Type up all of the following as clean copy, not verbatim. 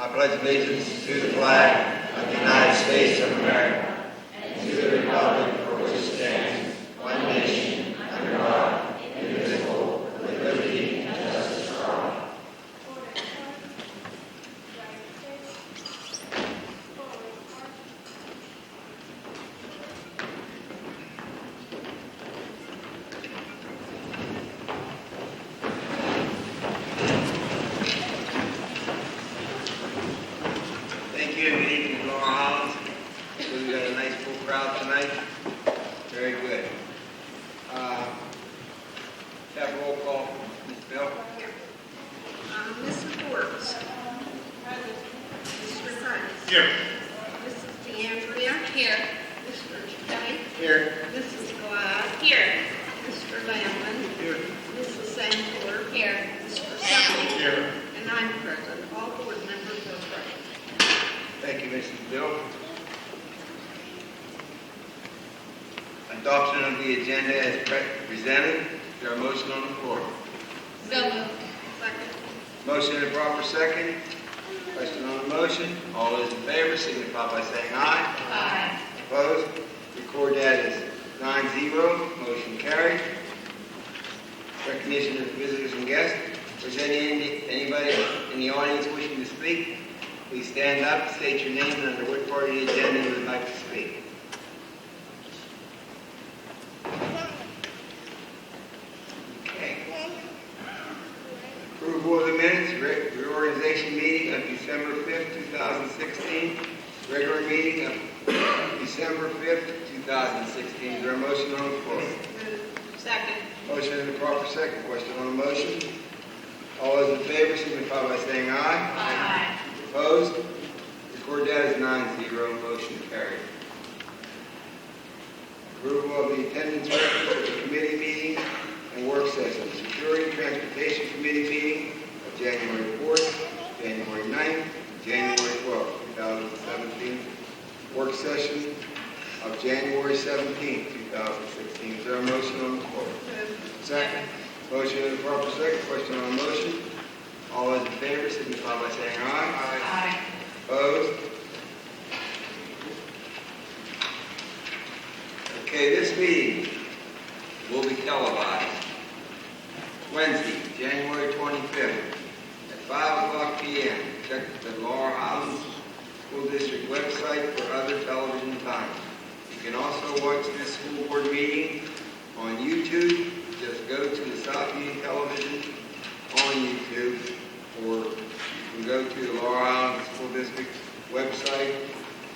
I pledge allegiance to the flag of the United States of America and to the republic for which it stands, one nation, under God, indivisible, with liberty and justice for all. Thank you, and good evening, Laurel Highlands. We've got a nice full crowd tonight. Very good. Have roll call, Ms. Bill. Mr. Forbes. Mr. Price. Here. Mrs. DeAndrea. Here. Mr. Kelly. Here. Mrs. Glad. Here. Mr. Lamlin. Here. Mrs. Sanford. Here. Mr. Summey. Here. And I'm present. All board members are present. Thank you, Mrs. Bill. Adoption of the agenda as presented. Is there a motion on the floor? So moved. Second. Motion and a proper second. Question on the motion. All those in favor signify by saying aye. Aye. Opposed? Record that as 9-0. Motion carried. Recognition of visitors and guests. Is there anybody in the audience wishing to speak? Please stand up, state your name, and under what part of the agenda you would like to speak. Okay. Approval of the minutes, reorganization meeting of December 5th, 2016. Regular meeting of December 5th, 2016. Is there a motion on the floor? Second. Motion in the proper second. Question on the motion. All those in favor signify by saying aye. Aye. Opposed? Record that as 9-0. Motion carried. Approval of the attendance records of the committee meetings and work sessions. Security Transportation Committee meeting of January 4th, January 9th, January 12th, 2017. Work session of January 17th, 2016. Is there a motion on the floor? Second. Motion in the proper second. Question on the motion. All those in favor signify by saying aye. Aye. Opposed? Okay, this meeting will be televised Wednesday, January 25th at 5 o'clock p.m. Check the Laurel Highlands School District website for other television times. You can also watch this school board meeting on YouTube. Just go to the Southview Television on YouTube, or you can go to the Laurel Highlands School District website,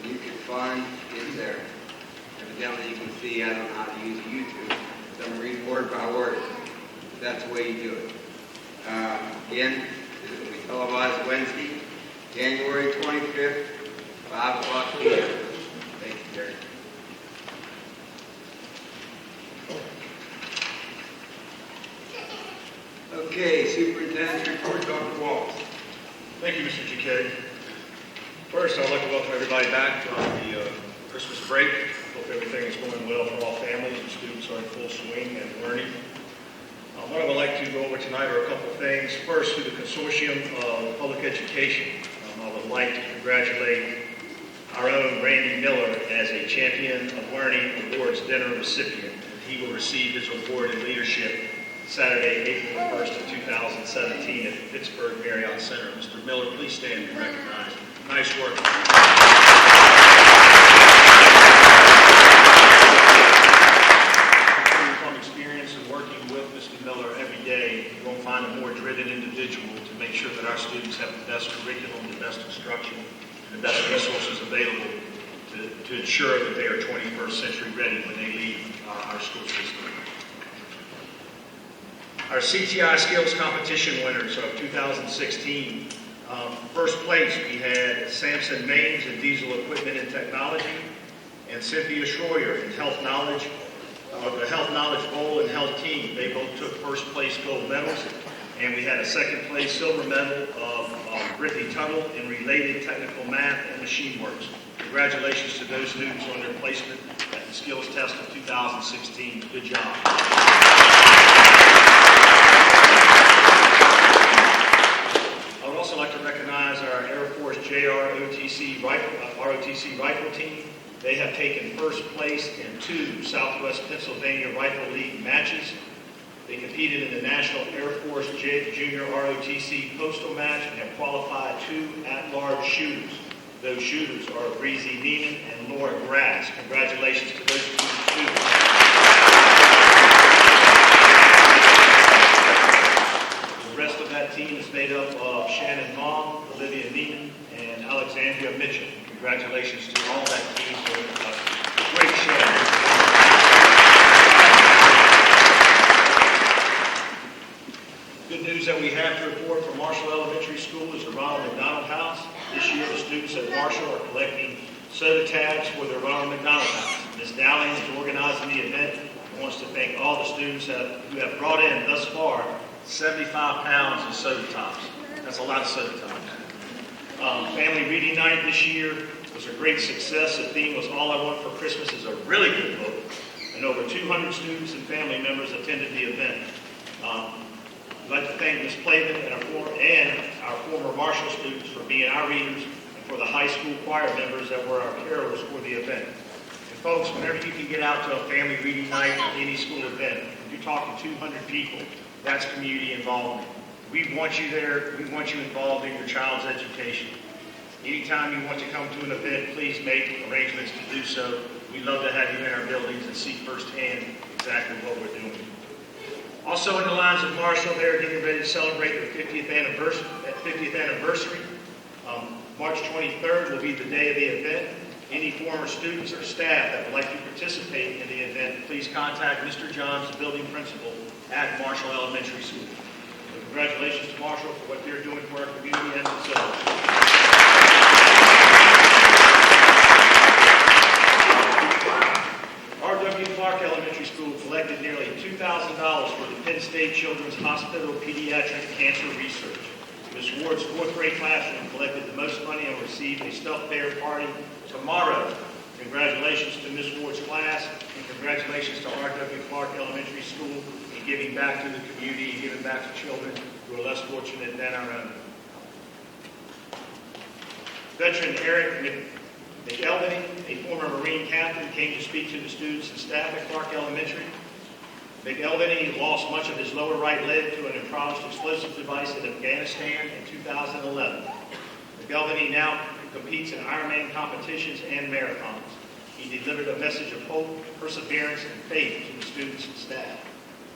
and you can find it there. Evidently, you can see I don't know how to use YouTube. So I'm going to read word by word. That's the way you do it. Again, it will be televised Wednesday, January 25th, 5 o'clock p.m. Thank you, Jerry. Okay, Superintendent's report, Dr. Waltz. Thank you, Mr. GK. First, I'd like to welcome everybody back from the Christmas break. Hope everything is going well for all families and students are in full swing and learning. What I would like to go over tonight are a couple of things. First, through the Consortium of Public Education, I would like to congratulate our own Randy Miller as a Champion of Learning Awards dinner recipient. He will receive his award in leadership Saturday, April 1st of 2017 at the Pittsburgh Marriott Center. Mr. Miller, please stand and be recognized. Nice work. From experience and working with Mr. Miller every day, you won't find a more driven individual to make sure that our students have the best curriculum, the best instruction, and the best resources available to ensure that they are 21st century ready when they leave our school system. Our CTI Skills Competition winners of 2016. First place, we had Samson Maines in Diesel Equipment and Technology, and Cynthia Schroyer in Health Knowledge, the Health Knowledge Bowl and Health Team. They both took first place gold medals, and we had a second place silver medal of Brittany Tuttle in Related Technical Math and Machine Works. Congratulations to those students on their placement at the Skills Test of 2016. Good job. I would also like to recognize our Air Force ROTC Rifle Team. They have taken first place in 2 Southwest Pennsylvania Rifle League matches. They competed in the National Air Force Junior ROTC Postal Match and have qualified 2 at-large shooters. Those shooters are Breezy Neiman and Laura Grass. Congratulations to those 2 students. The rest of that team is made up of Shannon Mom, Olivia Neiman, and Alexandria Mitchell. Congratulations to all that team for a great show. Good news that we have to report from Marshall Elementary School is the Ronald McDonald House. This year, the students at Marshall are collecting soda tabs for their Ronald McDonald House. Ms. Dowling is organizing the event and wants to thank all the students who have brought in thus far 75 pounds of soda tops. That's a lot of soda tops. Family Reading Night this year was a great success. The theme was All I Want for Christmas is a really good book, and over 200 students and family members attended the event. I'd like to thank Ms. Plavin and our former Marshall students for being our readers and for the high school choir members that were our carolers for the event. And folks, whenever you can get out to a family reading night or any school event, if you're talking 200 people, that's community involvement. We want you there. We want you involved in your child's education. Anytime you want to come to an event, please make arrangements to do so. We'd love to have you in our buildings and see firsthand exactly what we're doing. Also in the lines of Marshall, they're getting ready to celebrate their 50th anniversary. March 23rd will be the day of the event. Any former students or staff that would like to participate in the event, please contact Mr. Johns, the building principal at Marshall Elementary School. So congratulations to Marshall for what they're doing for our community and themselves. R.W. Clark Elementary School collected nearly $2,000 for the Penn State Children's Hospital Pediatric Cancer Research. Ms. Ward's 4th grade classroom collected the most money and received a stuffed bear party tomorrow. Congratulations to Ms. Ward's class, and congratulations to R.W. Clark Elementary School in giving back to the community and giving back to children who are less fortunate than our own. Veteran Eric McElvany, a former Marine captain, came to speak to the students and staff at Clark Elementary. McElvany lost much of his lower right leg to an improvised explosive device in Afghanistan in 2011. McElvany now competes in Ironman competitions and marathons. He delivered a message of hope, perseverance, and faith to the students and staff.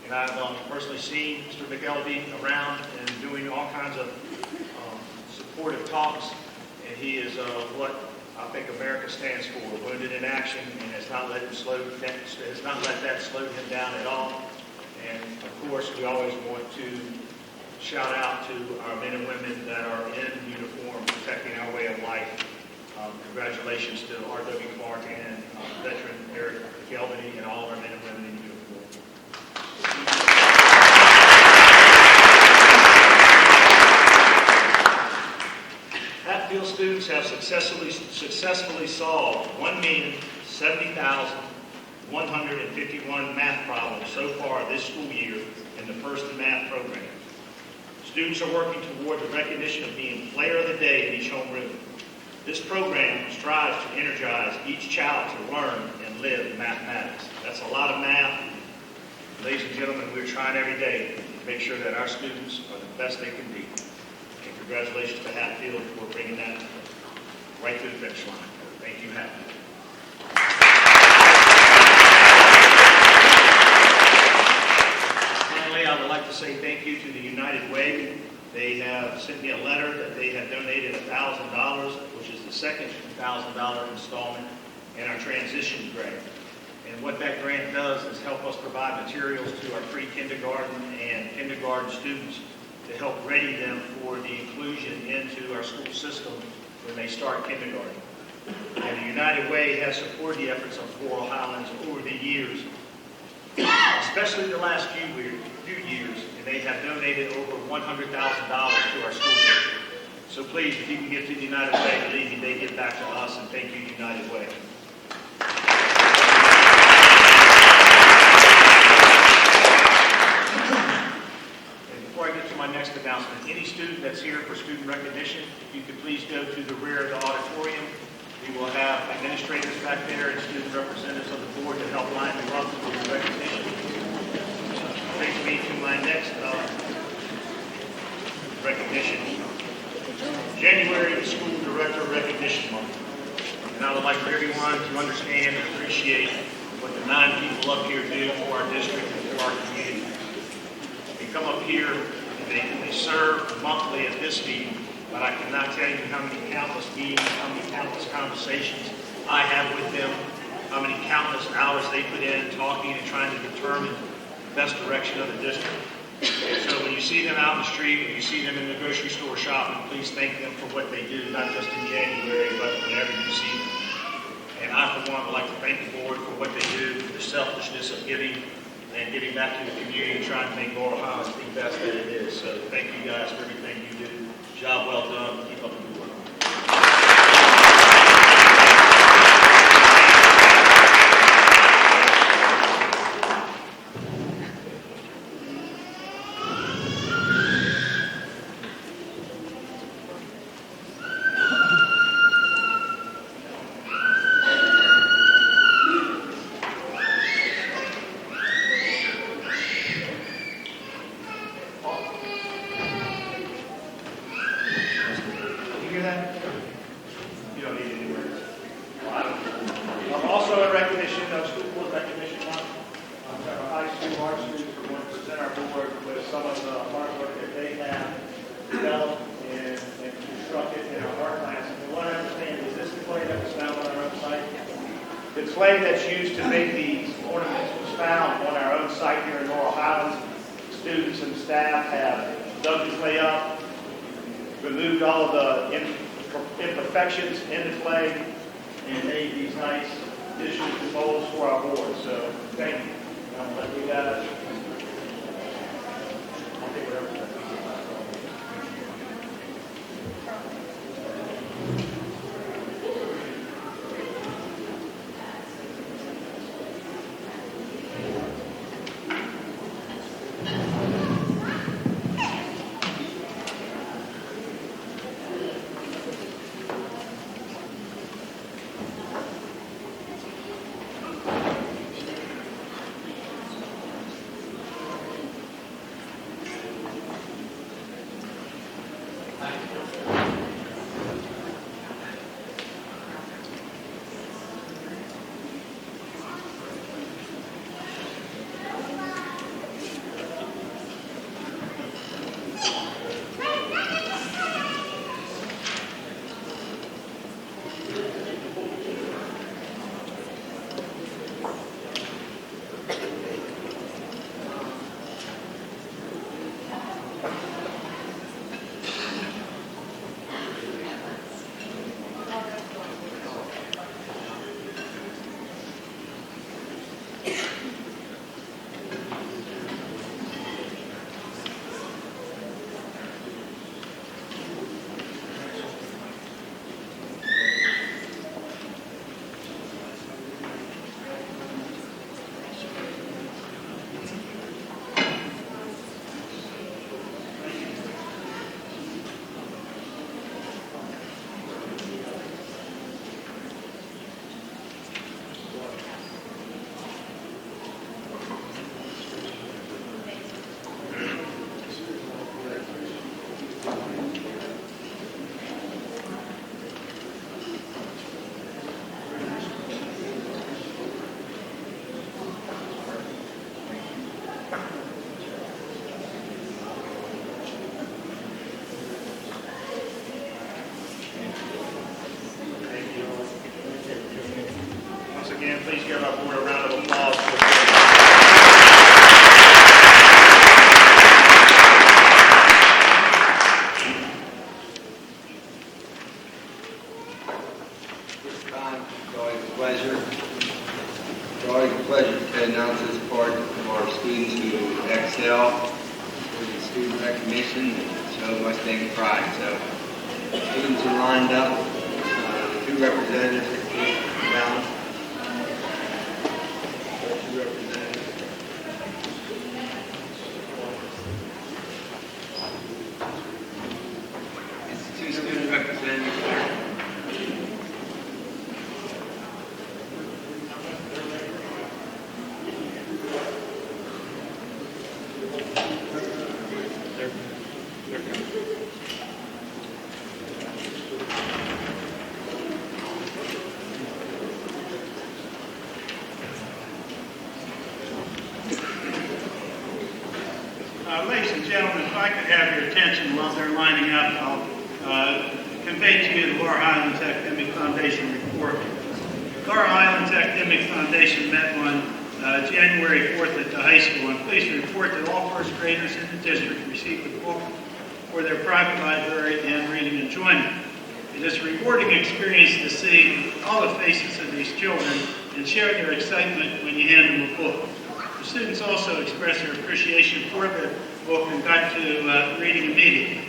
And I've personally seen Mr. McElvany around and doing all kinds of supportive talks, and he is what I think America stands for, wounded in action, and has not let that slow him down at all. And of course, we always want to shout out to our men and women that are in uniform, protecting our way of life. Congratulations to R.W. Clark and veteran Eric McElvany and all of our men and women in uniform. students have successfully solved 1,070,151 math problems so far this school year in the First in Math program. Students are working toward the recognition of being Player of the Day in each homeroom. This program strives to energize each child to learn and live mathematics. That's a lot of math. Ladies and gentlemen, we're trying every day to make sure that our students are the best they can be. And congratulations to Hatfield for bringing that right to the finish line. Thank you, Hatfield. Finally, I would like to say thank you to the United Way. They have sent me a letter that they have donated $1,000, which is the second $1,000 installment in our transition grant. And what that grant does is help us provide materials to our pre-kindergarten and kindergarten students to help ready them for the inclusion into our school system when they start kindergarten. And the United Way has supported the efforts of Laurel Highlands over the years, especially the last few years, and they have donated over $100,000 to our school district. So please, if you can give to the United Way, believe me, they give back to us, and thank you, United Way. Next announcement. Any student that's here for student recognition, if you could please go to the rear of the auditorium. We will have administrators back there and student representatives of the board to help line them up for the recognition. Brings me to my next recognition. January is School Director Recognition Month. And I would like for everyone to understand and appreciate what the 9 people up here do for our district and for our community. They come up here. They serve monthly at this meeting, but I cannot tell you how many countless meetings, how many countless conversations I have with them, how many countless hours they put in talking and trying to determine the best direction of the district. So when you see them out in the street, when you see them in the grocery store shopping, please thank them for what they do, not just in January, but whenever you see them. And I, for one, would like to thank the board for what they do, for the selfishness of giving and giving back to the community and trying to make Laurel Highlands the best that it is. So thank you guys for everything you do. Job well done. Keep up the good work. The clay that's used to make these ornaments was found on our own site here in Laurel Highlands. Students and staff have dug the clay up, removed all of the imperfections in the clay, and made these nice dishes and bowls for our board. So thank you. I'll let you guys. I'll take whatever. Please give our board a round of applause. This time, it's always a pleasure. It's always a pleasure to announce this part of our students who excel with the student recognition and show much taking pride. So, students are lined up. The two representatives that came down. Two representatives. It's two student representatives there. Ladies and gentlemen, if I could have your attention while they're lining up, I'll convey to you the Laurel Highlands Academic Foundation report. Laurel Highlands Academic Foundation met on January 4th at the high school. I'm pleased to report that all first graders in the district received a book for their private library and reading enjoyment. It is a rewarding experience to see all the faces of these children and share their excitement when you hand them a book. The students also expressed their appreciation for the book and got to reading immediately.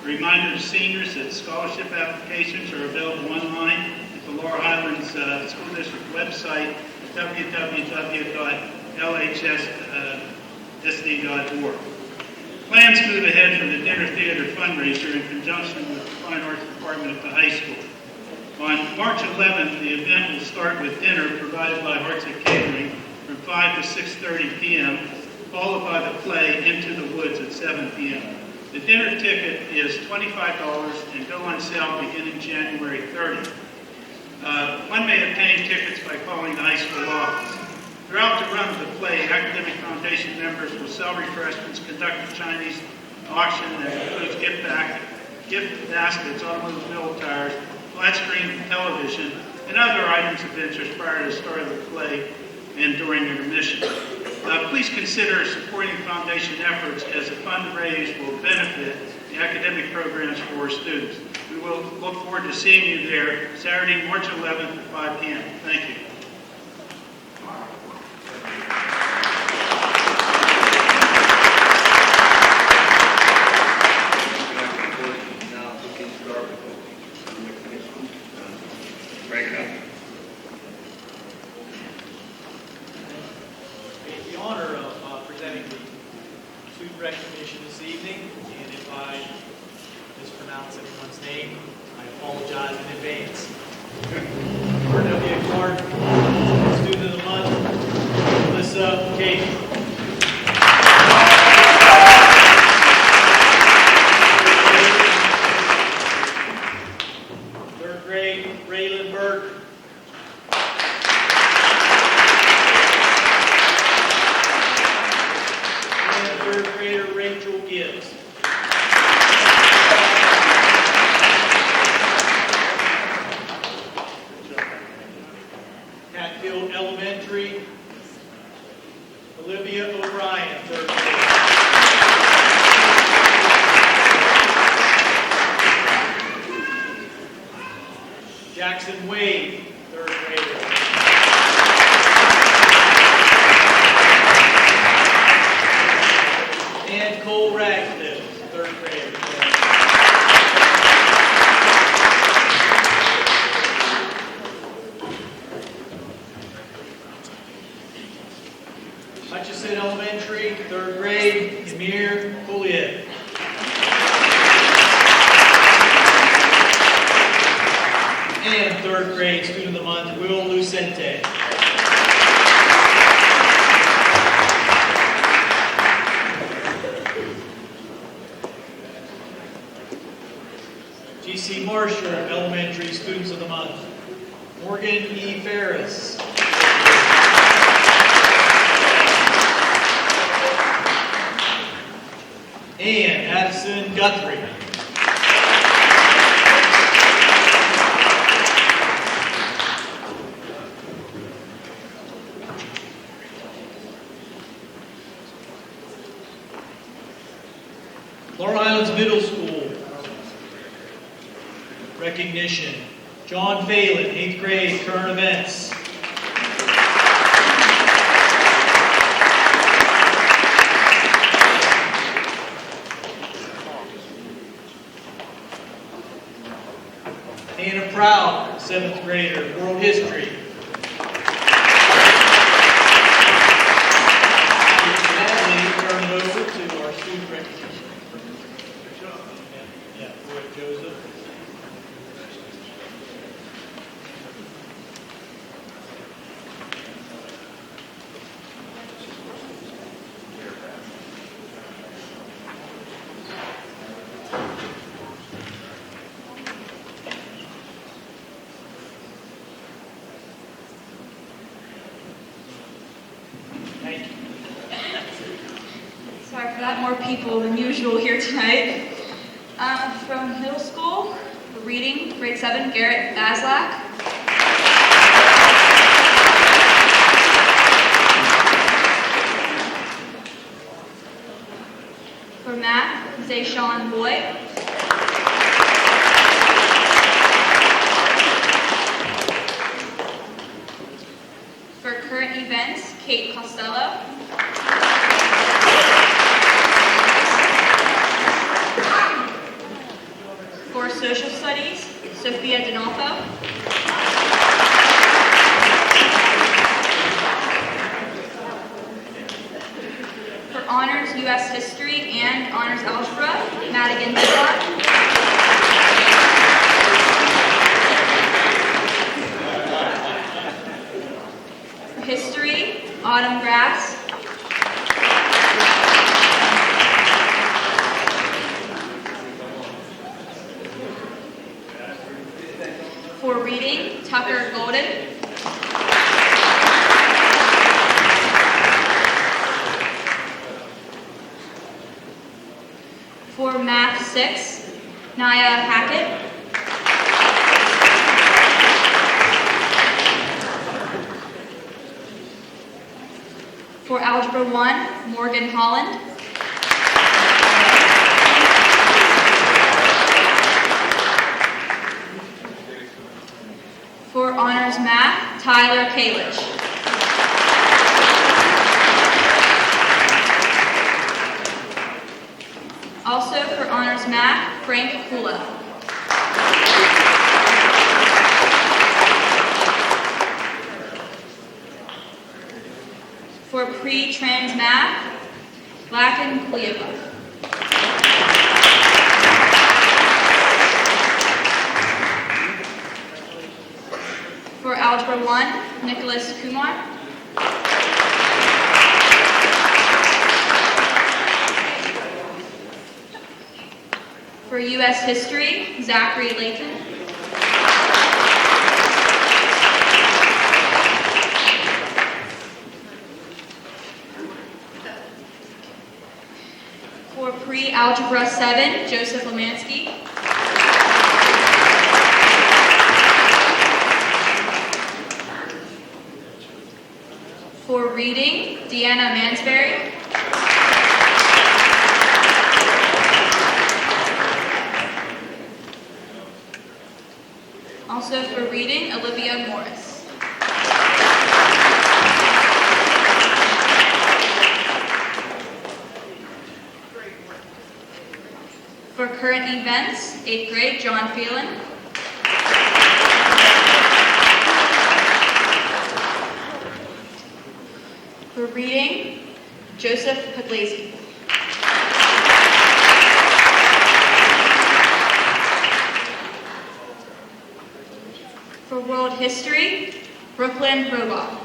A reminder to seniors that scholarship applications are available online at the Laurel Highlands School District website at www.lhssd.org. Plans move ahead for the dinner theater fundraiser in conjunction with the Fine Arts Department at the high school. On March 11th, the event will start with dinner provided by Hartzick Catering from 5 to 6:30 p.m., followed by the play Into the Woods at 7 p.m. The dinner ticket is $25 and go on sale beginning January 30th. One may obtain tickets by calling the high school office. Throughout the run of the play, Academic Foundation members will sell refreshments, conduct a Chinese auction that includes gift baskets, automobile tires, flat-screen television, and other items of interest prior to the start of the play and during intermission. Please consider supporting Foundation efforts as the fundraise will benefit the academic programs for our students. We will look forward to seeing you there Saturday, March 11th at 5 p.m. Thank you. Break it up. The honor of presenting the student recognition this evening, and if I mispronounce anyone's name, I apologize in advance. RW Clark, Student of the Month, Melissa Cage. Third grade, Raylan Burke. Third grader Rachel Gibbs. Hatfield Elementary, Olivia O'Brien, third grade. Jackson Wade, third grader. And Cole Radcliffe, third grader. Hutchison Elementary, third grade, Emir Pouliet. And third grade student of the month, Will Lucente. GC Marshall Elementary Students of the Month, Morgan E. Ferris. And Addison Guthrie. Middle School. Recognition. John Phelan, 8th grade, current events. Hannah Proud, 7th grader, world history. Turn it over to our student recognition. Yeah, go ahead, Joseph. Thank you. Sorry for that, more people than usual here tonight. From middle school, reading, grade 7, Garrett Baslak. For math, Zayshawn Boyd. For current events, Kate Costello. For social studies, Sophia Donalfo. For honors U.S. history and honors algebra, Madigan Dillon. For history, Autumn Grass. For reading, Tucker Golden. For math 6, Naya Hackett. For algebra 1, Morgan Holland. For honors math, Tyler Kalich. Also for honors math, Frank Kula. For pre-trans math, Lakin Klieva. For algebra 1, Nicholas Kumar. For U.S. history, Zachary Layton. For pre-algebra 7, Joseph Lemansky. For reading, Deanna Mansberry. Also for reading, Olivia Morris. For current events, 8th grade, John Phelan. For reading, Joseph Puglisi. For world history, Brooklyn Robach.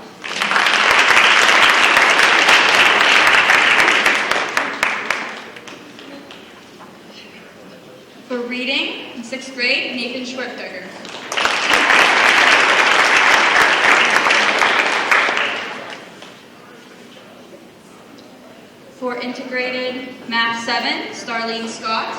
For reading, in 6th grade, Nathan Schwertberger. For integrated math 7, Starlene Scott.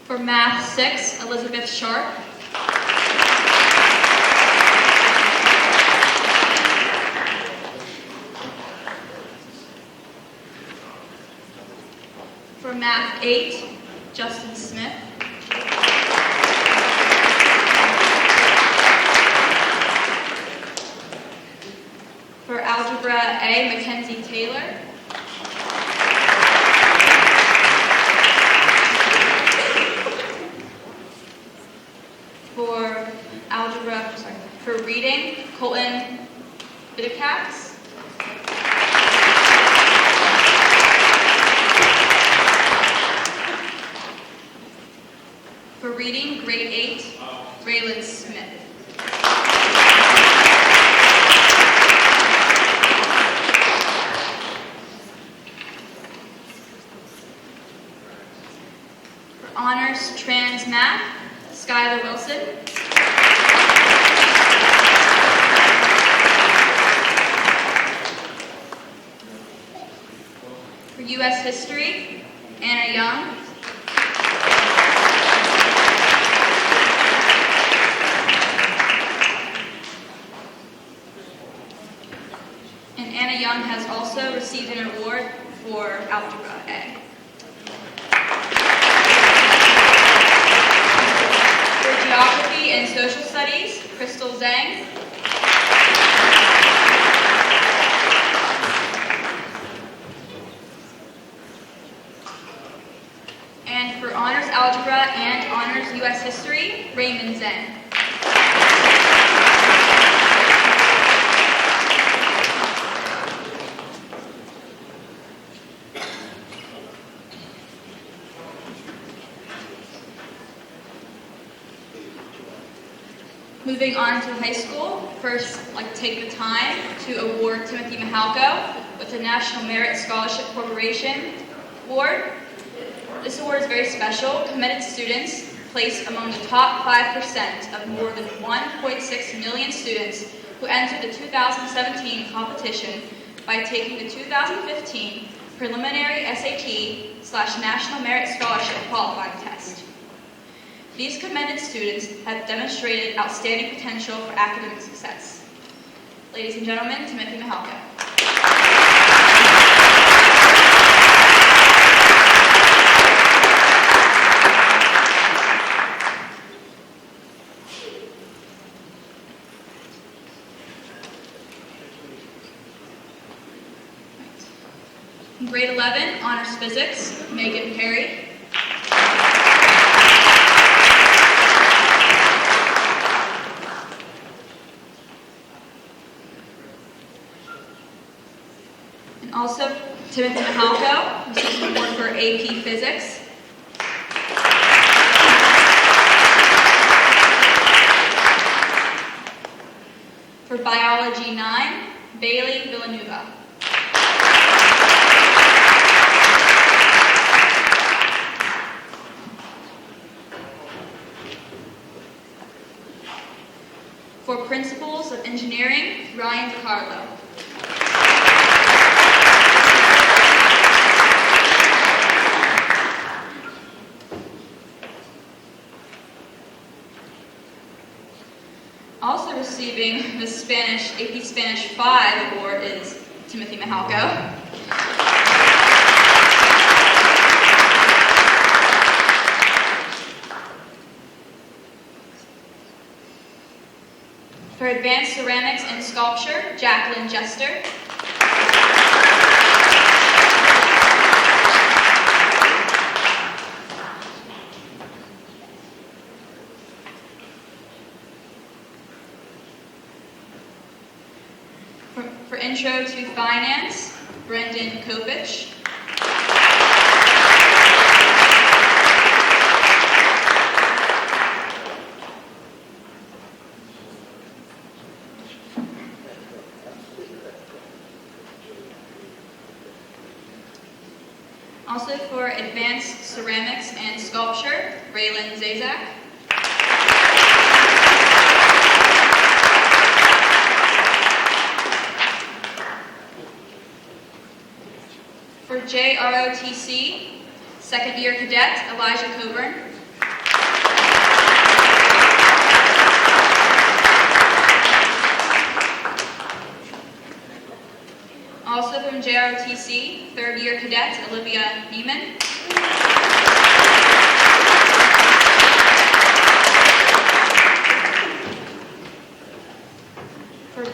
For math 6, Elizabeth Sharp. 8, Justin Smith. For Algebra A, Mackenzie Taylor. For Reading, Colton Bidecax. For Reading, Grade 8, Raylan Smith. For Honors Trans Math, Skylar Wilson. For U.S. History, Anna Young. And Anna Young has also received an award for Algebra A. For Geography and Social Studies, Crystal Zhang. And for Honors Algebra and Honors U.S. History, Raymond Zhang. Moving on to high school, first I'd like to take the time to award Timothy Mihalko with the National Merit Scholarship Corporation Award. This award is very special. Commended students placed among the top 5% of more than 1.6 million students who entered the 2017 competition by taking the 2015 preliminary SAT/National Merit Scholarship qualifying test. These commended students have demonstrated outstanding potential for academic success. Ladies and gentlemen, Timothy Mihalko. In grade 11, Honors Physics, Megan Perry. And also, Timothy Mihalko received an award for AP Physics. For Biology 9, Bailey Villanueva. For Principles of Engineering, Ryan DiCarlo. Also receiving the AP Spanish 5 award is Timothy Mihalko. For Advanced Ceramics and Sculpture, Jacqueline Jester. For Intro to Finance, Brendan Kopich. Also for Advanced Ceramics and Sculpture, Raylan Zazak. For JROTC, second year cadet, Elijah Coburn. Also from JROTC, third year cadet, Olivia Neiman.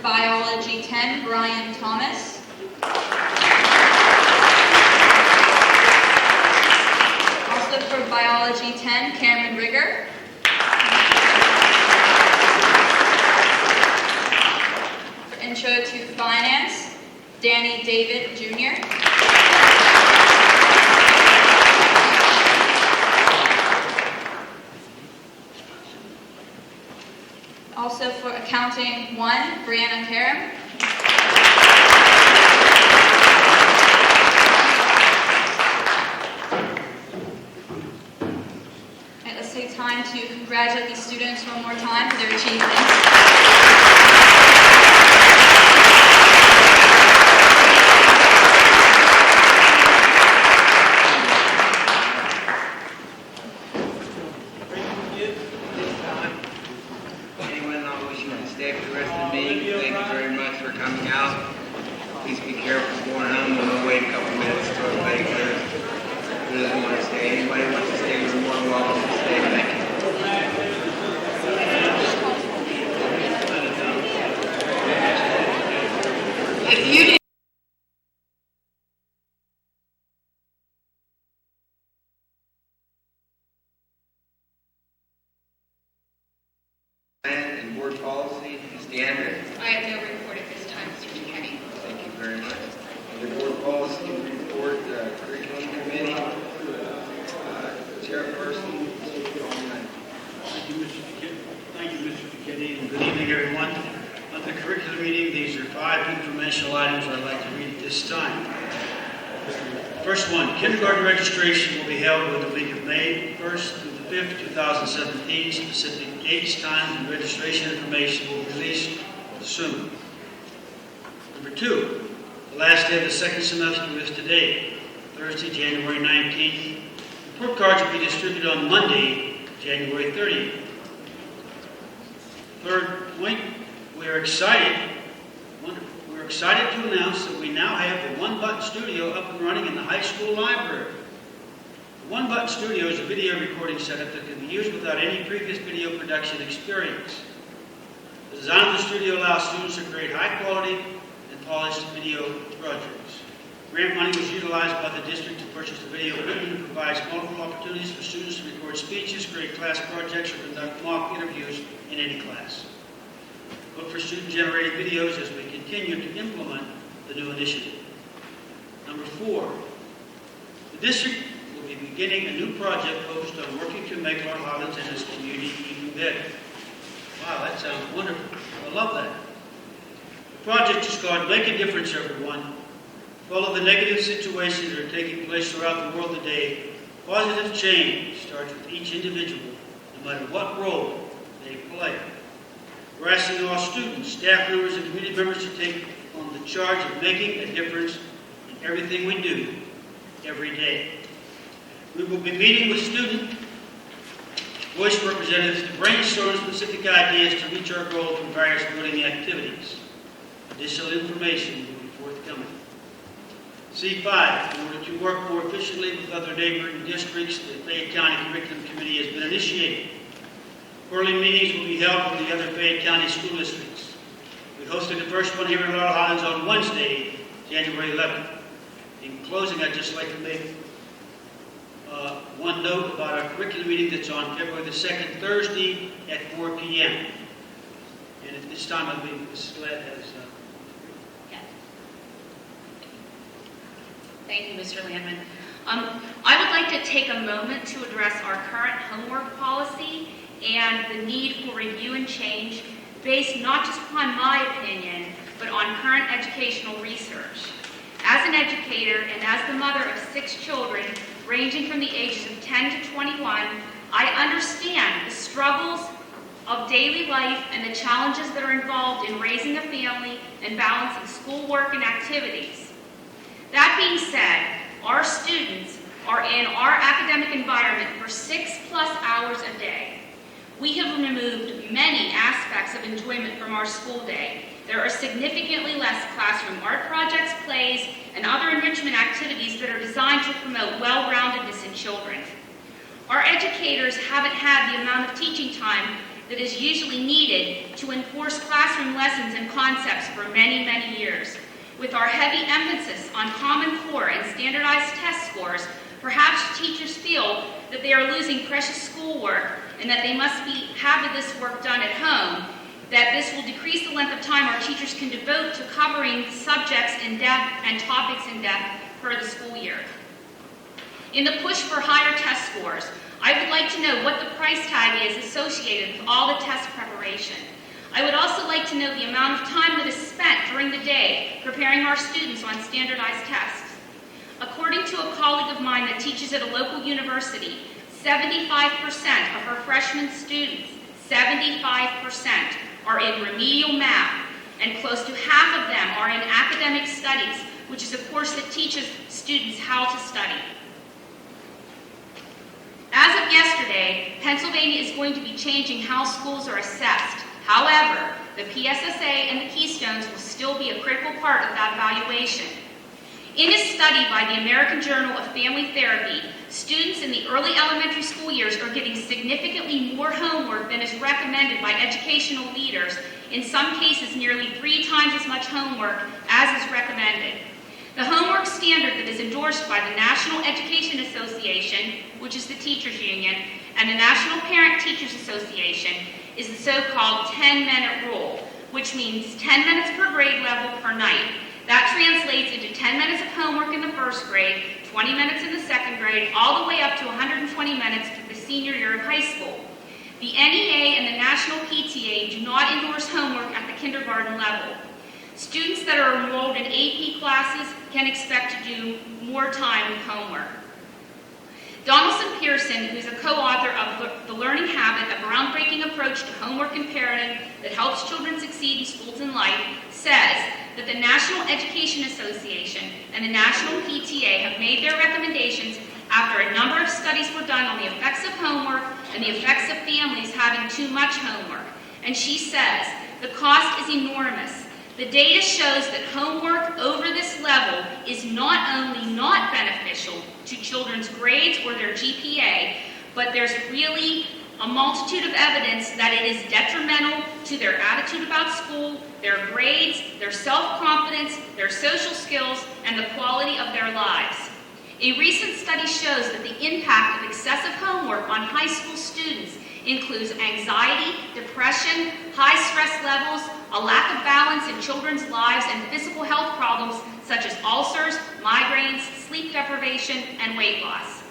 Biology 10, Brian Thomas. Also for Biology 10, Cameron Rigger. For Intro to Finance, Danny David Jr. Also for Accounting 1, Brianna Karam. And let's take time to congratulate these students one more time for their achievements. Anyone not wishing to stay for the rest of the meeting, thank you very much for coming out. Please be careful going home. We'll wait a couple minutes till everybody clears. Who doesn't want to stay? Anybody wants to stay? You're more than welcome to stay. Thank you. If you didn't Plan and board policy, Ms. DeAndre. I have no report at this time, Mr. Kenny. Thank you very much. Under board policy report, curriculum committee, chairperson, Mr. Coleman. Thank you, Mr. McKinney, and good evening, everyone. On the curriculum meeting, these are 5 informational items I'd like to read at this time. First one, kindergarten registration will be held in the week of May 1st through the 5th, 2017. Specific dates, times, and registration information will be released soon. Number 2, the last day of the second semester is today, Thursday, January 19th. Report cards will be distributed on Monday, January 30th. Third point, we're excited to announce that we now have the One Button Studio up and running in the high school library. The One Button Studio is a video recording setup that can be used without any previous video production experience. The design of the studio allows students to create high-quality and polished video projects. Grant money was utilized by the district to purchase the video equipment and provides multiple opportunities for students to record speeches, create class projects, or conduct mock interviews in any class. Look for student-generated videos as we continue to implement the new initiative. Number 4, the district will be beginning a new project focused on working to make Laurel Highlands and its community even better. Wow, that sounds wonderful. I love that. The project is called Make a Difference, Everyone. Follow the negative situations that are taking place throughout the world today. Positive change starts with each individual, no matter what role they play. We're asking all students, staff members, and community members to take on the charge of making a difference in everything we do every day. We will be meeting with student voice representatives to brainstorm specific ideas to reach our goal through various building activities. Additional information will be forthcoming. C5, in order to work more efficiently with other neighboring districts, the Fayette County Curriculum Committee has been initiated. Quarterly meetings will be held with the other Fayette County school districts. We hosted the first one here in Laurel Highlands on Wednesday, January 11th. In closing, I'd just like to make one note about our curriculum meeting that's on February the 2nd, Thursday at 4 p.m. And at this time, I believe Mrs. Glad has... Thank you, Mr. Landman. I would like to take a moment to address our current homework policy and the need for review and change based not just upon my opinion, but on current educational research. As an educator and as the mother of 6 children ranging from the ages of 10 to 21, I understand the struggles of daily life and the challenges that are involved in raising a family and balancing schoolwork and activities. That being said, our students are in our academic environment for 6+ hours a day. We have removed many aspects of enjoyment from our school day. There are significantly less classroom art projects, plays, and other enrichment activities that are designed to promote well-roundedness in children. Our educators haven't had the amount of teaching time that is usually needed to enforce classroom lessons and concepts for many, many years. With our heavy emphasis on Common Core and standardized test scores, perhaps teachers feel that they are losing precious schoolwork and that they must have this work done at home, that this will decrease the length of time our teachers can devote to covering subjects in depth and topics in depth for the school year. In the push for higher test scores, I would like to know what the price tag is associated with all the test preparation. I would also like to know the amount of time that is spent during the day preparing our students on standardized tests. According to a colleague of mine that teaches at a local university, 75% of her freshman students, 75%, are in remedial math, and close to half of them are in academic studies, which is a course that teaches students how to study. As of yesterday, Pennsylvania is going to be changing how schools are assessed. However, the PSSA and the Keystones will still be a critical part of that evaluation. In a study by the American Journal of Family Therapy, students in the early elementary school years are getting significantly more homework than is recommended by educational leaders, in some cases nearly 3 times as much homework as is recommended. The homework standard that is endorsed by the National Education Association, which is the teachers union, and the National Parent Teachers Association is the so-called 10-minute rule, which means 10 minutes per grade level per night. That translates into 10 minutes of homework in the first grade, 20 minutes in the second grade, all the way up to 120 minutes to the senior year of high school. The NEA and the National PTA do not endorse homework at the kindergarten level. Students that are enrolled in AP classes can expect to do more time with homework. Donaldson Pearson, who's a co-author of The Learning Habit, a groundbreaking approach to homework and parenting that helps children succeed in schools and life, says that the National Education Association and the National PTA have made their recommendations after a number of studies were done on the effects of homework and the effects of families having too much homework. And she says, the cost is enormous. The data shows that homework over this level is not only not beneficial to children's grades or their GPA, but there's really a multitude of evidence that it is detrimental to their attitude about school, their grades, their self-confidence, their social skills, and the quality of their lives. A recent study shows that the impact of excessive homework on high school students includes anxiety, depression, high stress levels, a lack of balance in children's lives, and physical health problems such as ulcers, migraines, sleep deprivation, and weight loss.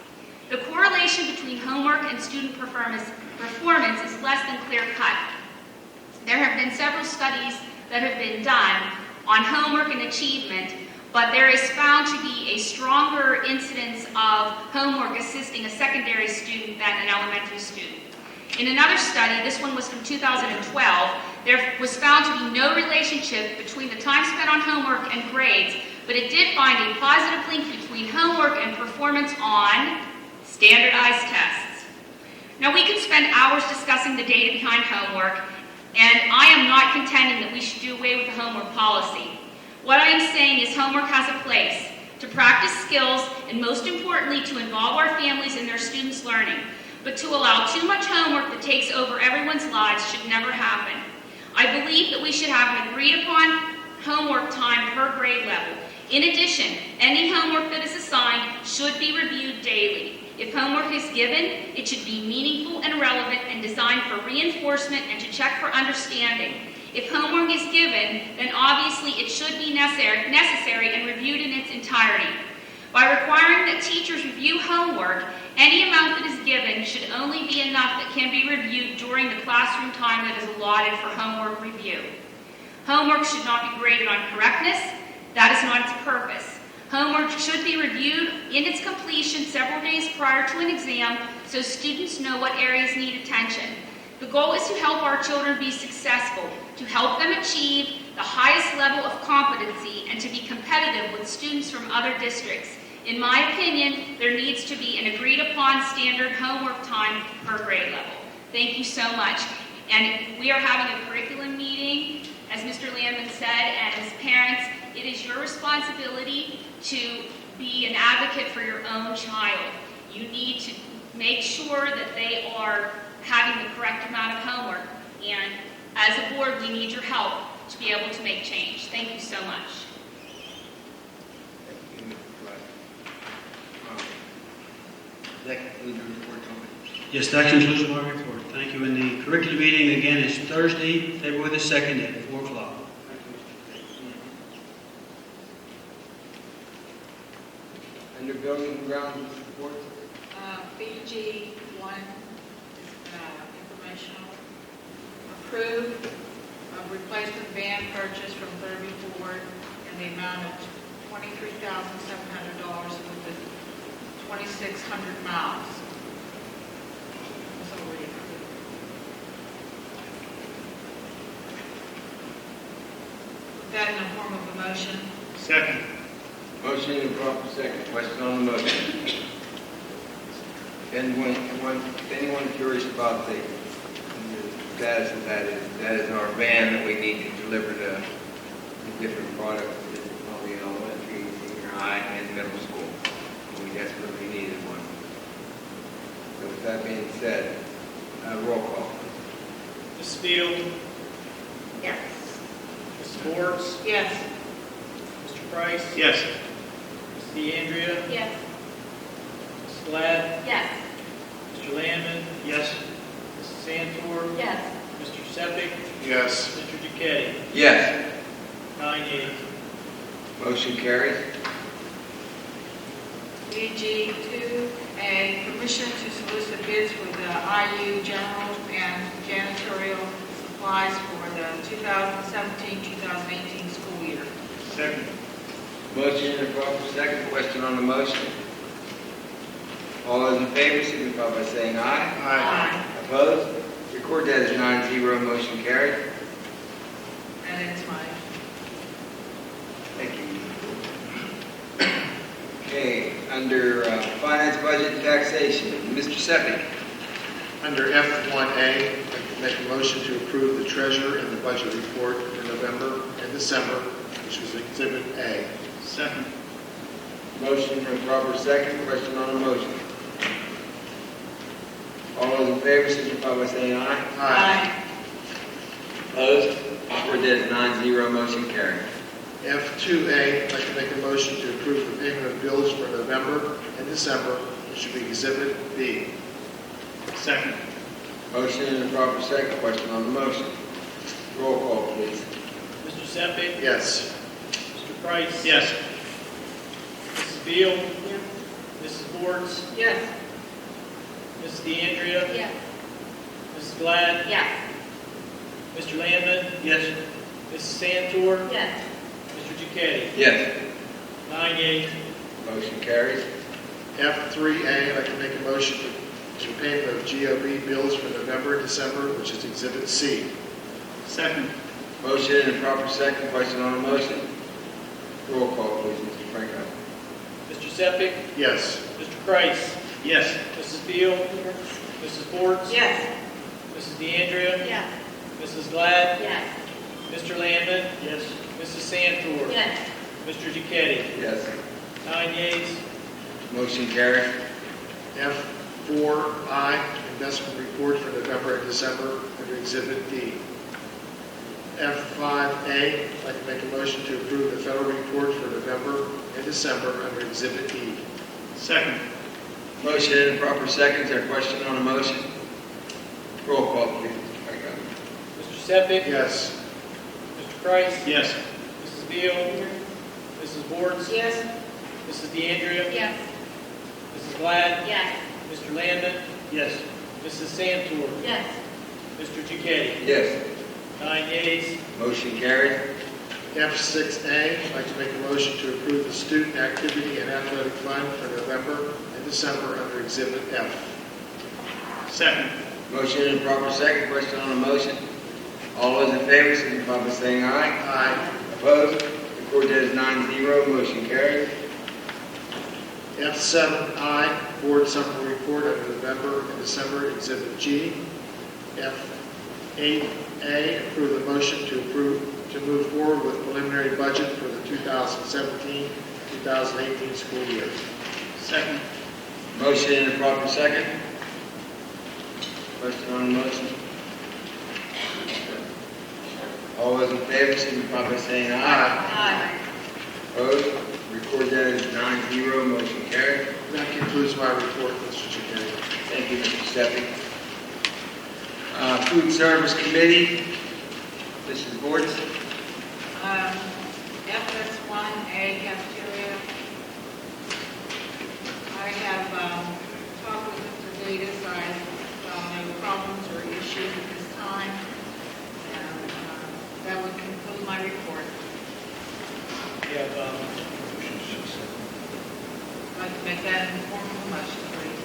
The correlation between homework and student performance is less than clear-cut. There have been several studies that have been done on homework and achievement, but there is found to be a stronger incidence of homework assisting a secondary student than an elementary student. In another study, this one was from 2012, there was found to be no relationship between the time spent on homework and grades, but it did find a positive link between homework and performance on standardized tests. Now, we could spend hours discussing the data behind homework, and I am not contending that we should do away with the homework policy. What I am saying is homework has a place to practice skills and, most importantly, to involve our families in their students' learning. But to allow too much homework that takes over everyone's lives should never happen. I believe that we should have an agreed upon homework time per grade level. In addition, any homework that is assigned should be reviewed daily. If homework is given, it should be meaningful and relevant and designed for reinforcement and to check for understanding. If homework is given, then obviously it should be necessary and reviewed in its entirety. By requiring that teachers review homework, any amount that is given should only be enough that can be reviewed during the classroom time that is allotted for homework review. Homework should not be graded on correctness. That is not its purpose. Homework should be reviewed in its completion several days prior to an exam so students know what areas need attention. The goal is to help our children be successful, to help them achieve the highest level of competency, and to be competitive with students from other districts. In my opinion, there needs to be an agreed-upon standard homework time per grade level. Thank you so much. And we are having a curriculum meeting, as Mr. Landman said, and as parents, it is your responsibility to be an advocate for your own child. You need to make sure that they are having the correct amount of homework. And as as a board, we need your help to be able to make change. Thank you so much. That concludes the report, Tony. Yes, that concludes my report. Thank you. And the curriculum meeting again is Thursday, February the 2nd at 4 o'clock. Under building and grounds report, BG 1 is informational. Approve of replacement van purchase from Derby Ford in the amount of $23,700 with the 2,600 miles. That's already approved. Put that in the form of a motion. Second. motion and proper second. Question on the motion. Anyone curious about the status of that is our van that we need to deliver the different products to probably elementary, junior high, and middle school. We desperately needed one. So with that being said, roll call. Ms. Field, Yes. Ms. Forbes, Yes. Mr. Price, Yes. Ms. DeAndrea, Yes. Ms. Glad, Yes. Mr. Landman, Yes. Mrs. Santor, Yes. Mr. Sepik, Yes. Mr. Duquetti. Yes. 9 yeas. Motion carries. BG 2A, permission to solicit bids for the IU general and janitorial supplies for the 2017-2018 school year. Second. Motion and proper second. Question on the motion. All those in favor signify by saying aye. Aye. Opposed? Record that as 9-0. Motion carried. And it's mine. Thank you. Okay, under finance, budget, and taxation, Mr. Seppi. Under F1A, I make a motion to approve the treasurer and the budget report for November and December, which was Exhibit A. Second. Motion and proper second. Question on the motion. All those in favor signify by saying aye. Aye. Opposed? Record that as 9-0. Motion carried. F2A, I'd like to make a motion to approve the payment of bills for November and December, which should be Exhibit B. Second. Motion and proper second. Question on the motion. Roll call, please. Mr. Sepik, Yes. Mr. Price. Yes. Mrs. Beal. Mrs. Forbes, Yes. Mrs. DeAndrea, Yes. Mrs. Glad, Yes. Mr. Landman, Yes. Mrs. Santor, Yes. Mr. Duquetti. Yes. 9 yeas. Motion carries. F3A, I'd like to make a motion to payment of GOB bills for November and December, which is Exhibit C. Second. Motion and proper second. Question on the motion. Roll call, please, Mr. Franco. Mr. Sepik, Yes. Mr. Price, Yes. Mrs. Beal, Mrs. Forbes, Yes. Mrs. DeAndrea, Yes. Mrs. Glad, Yes. Mr. Landman, Yes. Mrs. Santor, Yes. Mr. Duquetti. Yes. 9 yeas. Motion carries. F4I, investment report for November and December under Exhibit D. F5A, I'd like to make a motion to approve the federal report for November and December under Exhibit E. Second. Motion and proper second. Is there a question on the motion? Roll call, please, Mr. Franco. Mr. Sepik, Yes. Mr. Price, Yes. Mrs. Beal, Mrs. Forbes, Yes. Mrs. DeAndrea, Yes. Mrs. Glad, Yes. Mr. Landman, Yes. Mrs. Santor, Yes. Mr. Duquetti. Yes. 9 yeas. Motion carries. F6A, I'd like to make a motion to approve the student activity and athletic fund for November and December under Exhibit F. Second. Motion and proper second. Question on the motion. All those in favor signify by saying aye. Aye. Opposed? Record that as 9-0. Motion carries. F7I, board summary report of November and December, Exhibit G. F8A, approve the motion to move forward with preliminary budget for the 2017-2018 school year. Second. Motion and proper second. Question on the motion. All those in favor, signify by saying aye. Aye. Opposed? Record that as 9-0, motion carried. That concludes my report, Mr. Chacon. Thank you, Mr. Steffi. Food Service Committee, Mrs. Bortz. FS1A cafeteria. I have talked with Mr. Davis. I found no problems or issues at this time. And that would conclude my report. We have, I'd like to make that in the form of a motion, please.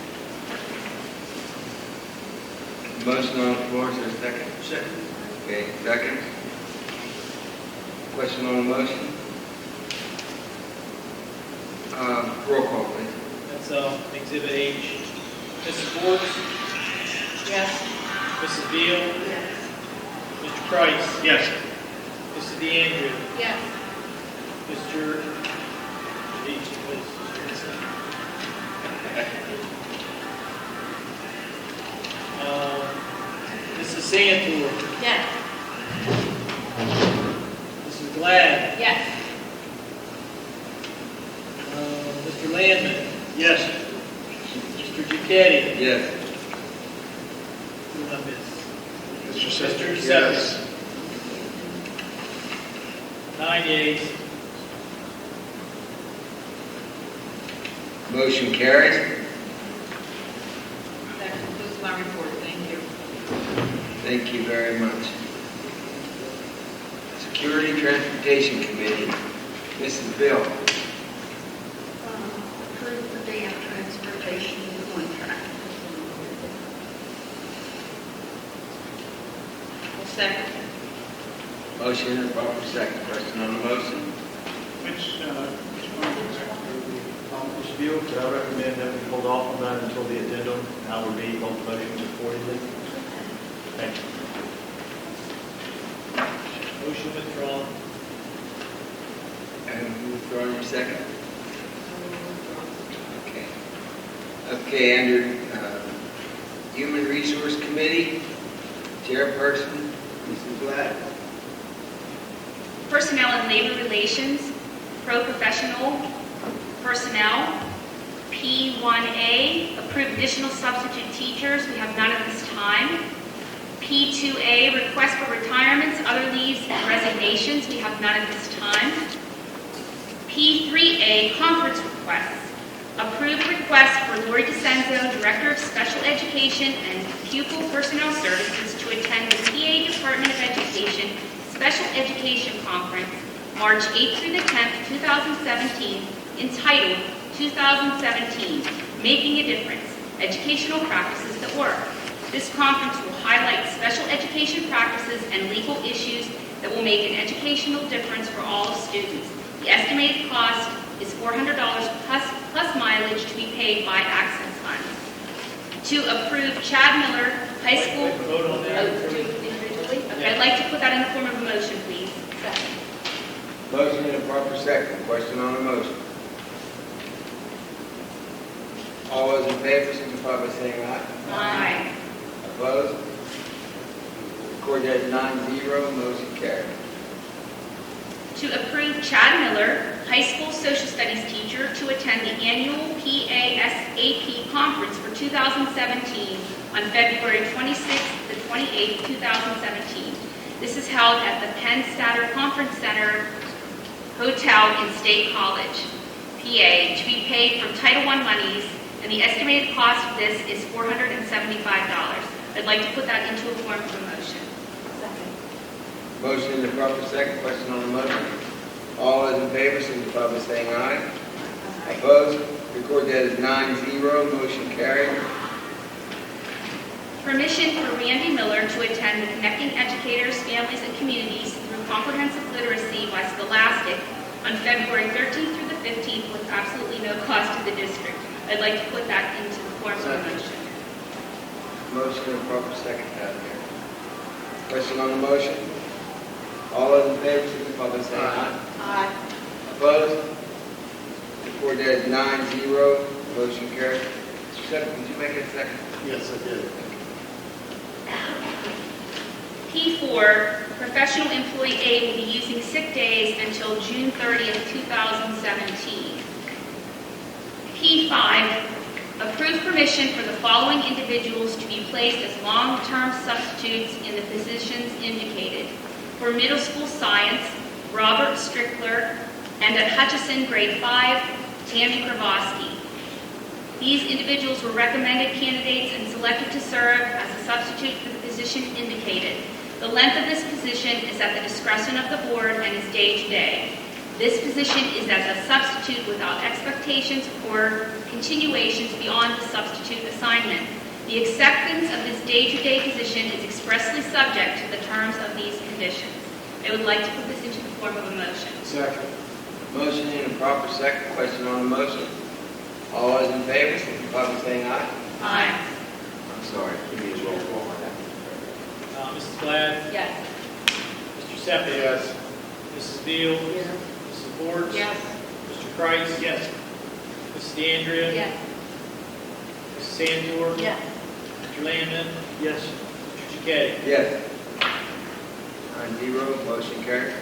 Motion on the floor, is there a second? Second. Okay, second. Question on the motion? Roll call, please. that's Exhibit H. Mrs. Borges? Yes. Mrs. Beal? Yes. Mr. Price? Yes. Mrs. DeAndrea? Yes. Mr. Beach, please. Mrs. Santor? Yes. Mrs. Glad? Yes. Mr. Landman? Yes. Mr. Giacchetti? Yes. Who did I miss? Mr. Mr. Sedgwick, Sedgwick. yes. 9 yeas. Motion carries. That concludes my report. Thank you. Thank you very much. Security Transportation Committee, Mrs. Bill. Approve the day of transportation contract. Second. Motion and proper second. Question on the motion? Ms. Beal, could I recommend that we hold off on that until the addendum, and I would read both motions accordingly? Thank you. Motion withdrawn. And you withdraw your second? Okay. Okay, under Human Resource Committee, Chairperson, Mrs. Glad. Personnel and Labor Relations, Pro-Professional Personnel, P1A, approve additional substitute teachers. We have none at this time. P2A, request for retirements, other leaves, and resignations. We have none at this time. P3A, conference requests. Approved request for Lori DeCenzo, Director of Special Education and Pupil Personnel Services, to attend the PA Department of Education Special Education Conference, March 8th through the 10th, 2017, entitled 2017, Making a Difference, Educational Practices That Work. This conference will highlight special education practices and legal issues that will make an educational difference for all students. The estimated cost is $400 plus mileage to be paid by Access Funds. To approve Chad Miller High School... Wait, vote on that. Individually? Okay, I'd like to put that in the form of a motion, please. Second. Motion and a proper second. Question on the motion? All those in favor, signify by saying aye. Aye. Opposed? Record that 9-0, motion carried. To approve Chad Miller, high school social studies teacher, to attend the annual PASAP conference for 2017 on February 26th to 28th, 2017. This is held at the Penn Statter Conference Center Hotel in State College, PA, to be paid from Title I monies, and the estimated cost of this is $475. I'd like to put that into a form of a motion. Motion and a proper second. Question on the motion? All those in favor, signify by saying aye. Opposed? Record that as 9-0, motion carried. Permission for Randy Miller to attend the Connecting Educators, Families, and Communities through Comprehensive Literacy by Scholastic on February 13th through the 15th with absolutely no cost to the district. I'd like to put that into the form of a motion. Motion and a proper second out there. Question on the motion? All those in favor, signify by saying aye. Aye. Opposed? Record that as 9-0, motion carried. Mr. Shepard, did you make it second? Yes, I did. P4, professional employee A will be using sick days until June 30th, 2017. P5, approve permission for the following individuals to be placed as long-term substitutes in the positions indicated. For middle school science, Robert Strickler, and at Hutchison, grade 5, Tammy Kravosky. These individuals were recommended candidates and selected to serve as a substitute for the position indicated. The length of this position is at the discretion of the board and is day to day. This position is as a substitute without expectations or continuations beyond the substitute assignment. The acceptance of this day-to-day position is expressly subject to the terms of these conditions. I would like to put this into the form of a motion. Second. Motion in a proper second. Question on the motion. All those in favor, signify by saying aye. Aye. I'm sorry. Give me a roll call on that. Mrs. Glad, Yes. Mr. Seppi, Yes. Mrs. Beal, Mrs. Ford, Yes. Mr. Price, Yes. Mrs. DeAndrea, Yes. Mrs. Santor, Yes. Mr. Landman, Yes. Mr. Chaketty. Yes. 9-0, motion carried.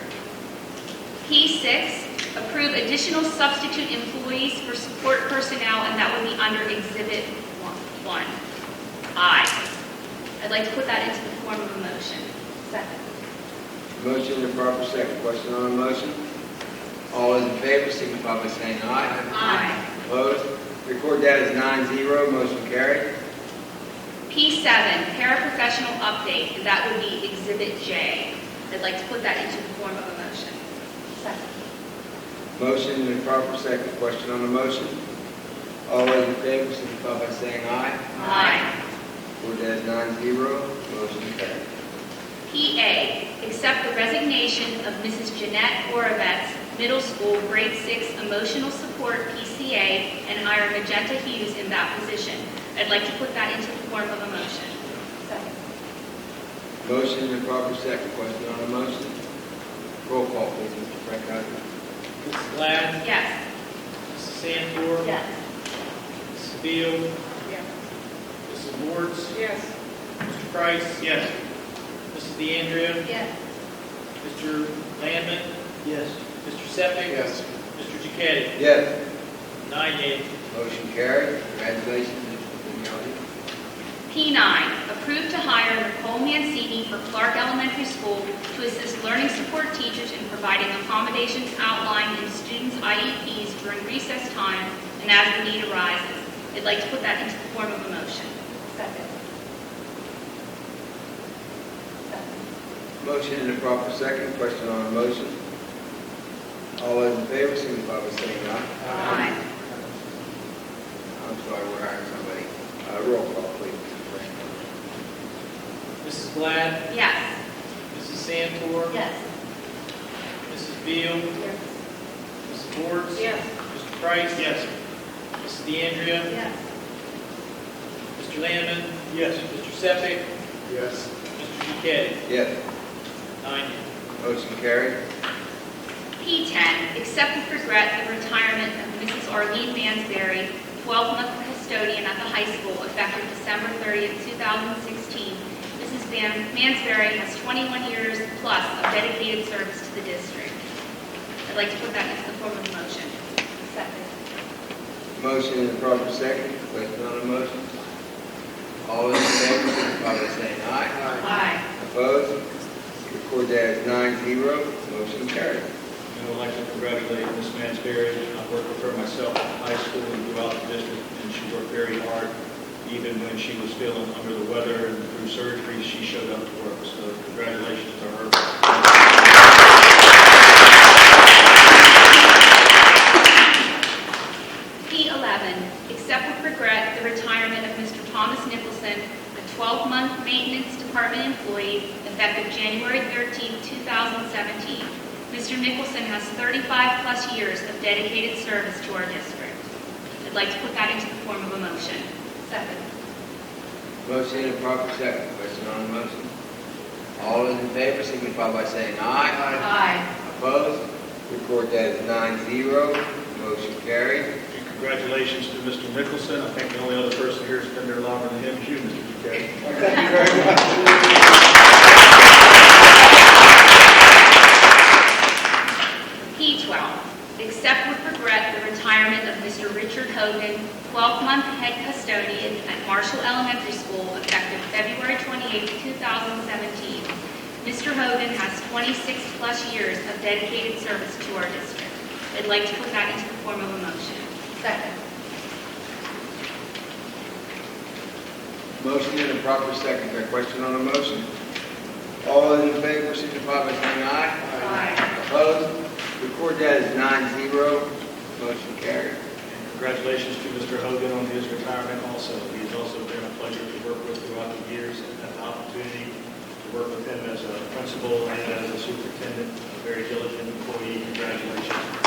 P6, approve additional substitute employees for support personnel, and that would be under Exhibit 1I. I'd like to put that into the form of a motion. Second. Motion in a proper second. Question on the motion. All those in favor, signify by saying aye. Aye. Opposed? Record that as 9-0, motion carried. P7, paraprofessional update, and that would be Exhibit J. I'd like to put that into the form of a motion. Second. Motion in a proper second. Question on the motion. All those in favor, signify by saying aye. Aye. Record that as 9-0, motion carried. PA, accept the resignation of Mrs. Jeanette Oravets, middle school, grade 6, emotional support PCA, and hire Magenta Hughes in that position. I'd like to put that into the form of a motion. Second. Motion in a proper second. Question on the motion. Roll call, please, Mr. Frank. Mrs. Glad, Yes. Mrs. Santor, Yes. Mrs. Beal, Yes. Mrs. Ward, Yes. Mr. Price, Yes. Mrs. DeAndrea, Yes. Mr. Landman, Yes. Mr. Seppi, Yes. Mr. Chaketty. Yes. 9-8. Motion carried. Congratulations, Mr. Vignani. P9, approve to hire Nicole Mancini for Clark Elementary School to assist learning support teachers in providing accommodations outlined in students' IEPs during recess time and as the need arises. I'd like to put that into the form of a motion. Second. Second. Motion in a proper second. Question on the motion. All those in favor, signify by saying aye. Aye. I'm sorry, we're hiring somebody. Roll call, please, Mr. Frank. Mrs. Glad, Yes. Mrs. Santor, Yes. Mrs. Beal, Yes. Mrs. Ward, Yes. Mr. Price, Yes. Mrs. DeAndrea, Yes. Mr. Landman, Yes. Mr. Seppi, Yes. Mr. Chaketty. Yes. 9-8. Motion carried. P10, accept with regret the retirement of Mrs. Arlene Mansberry, 12-month custodian at the high school, effective December 30th, 2016. Mrs. Mansberry has 21 years plus of dedicated service to the district. I'd like to put that into the form of a motion. Second. Motion in a proper second. Question on the motion. All those in favor, signify by saying aye. Aye. Opposed? Record that as 9-0. Motion carried. And I would like to congratulate Ms. Mansberry. I've worked with her myself in high school and throughout the district, and she worked very hard. Even when she was feeling under the weather and through surgery, she showed up to work. So congratulations to her. P11, accept with regret the retirement of Mr. Thomas Nicholson, a 12-month maintenance department employee, effective January 13th, 2017. Mr. Nicholson has 35-plus years of dedicated service to our district. I'd like to put that into the form of a motion. Second. Motion in a proper second. Question on the motion. All those in favor, signify by saying aye. Aye. Opposed? Record that as 9-0. Motion carried. And congratulations to Mr. Nicholson. I think the only other person here who's been there longer than him is you, Mr. Chaketty. Thank you very much. 26-plus years of dedicated service to our district. I'd like to put that into the form of a motion. Second. Motion and a proper second. Is there a question on the motion? All those in favor signify by saying aye. Aye. Opposed? Record that as 9-0. Motion carried. Congratulations to Mr. Hogan on his retirement also. He has also been a pleasure to work with throughout the years, and had the opportunity to work with him as a principal and as a superintendent, a very diligent employee. Congratulations.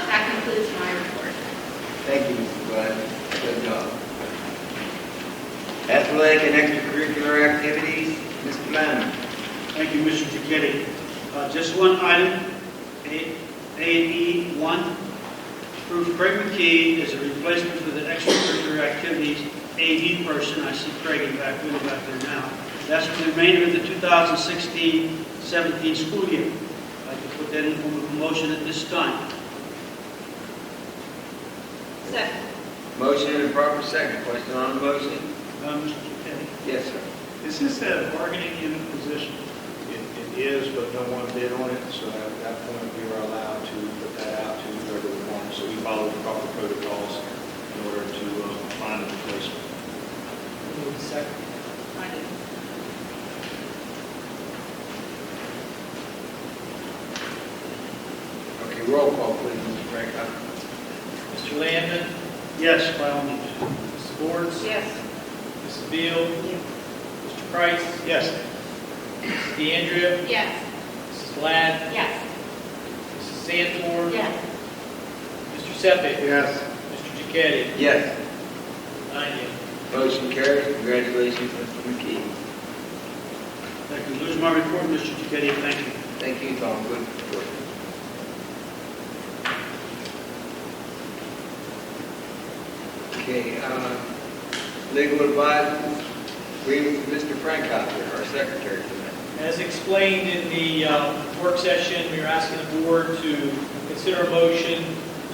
That concludes my report. Thank you, Mrs. Gladden. Good job. Athletic and extracurricular activities, Mr. Lemon. Thank you, Mr. Giacchetti. Just one item, A&E 1. Approve Craig McKee as a replacement for the extracurricular activities AD person. I see Craig in the back window back there now. That's for the remainder of the 2016-17 school year. I'd like to put that in form of a motion at this time. Second. Motion and a proper second. Question on the motion? Mr. Giacchetti. Yes, sir. Is this a bargaining unit position? It is, but no one bid on it, so at that point, we were allowed to put that out to whoever we want. So we followed the proper protocols in order to find a replacement. Move to second. I did. Okay, roll call, please, Mr. Franco. Mr. Landon, Yes, by all means. Mrs. Schwartz, Yes. Mrs. Beal, Yes. Mr. Price, Yes. Mrs. DeAndrea, Yes. Mrs. Glad, Yes. Mrs. Santor, Yes. Mr. Seppi, Yes. Mr. Giacchetti, Yes. 9-0. Motion carries. Congratulations, Mr. McKee. That concludes my report, Mr. Giacchetti. Thank you. Thank you, Tom. Good report. Okay, legal advisors, agreement with Mr. Frankhauser, our secretary tonight. As explained in the work session, we are asking the board to consider a motion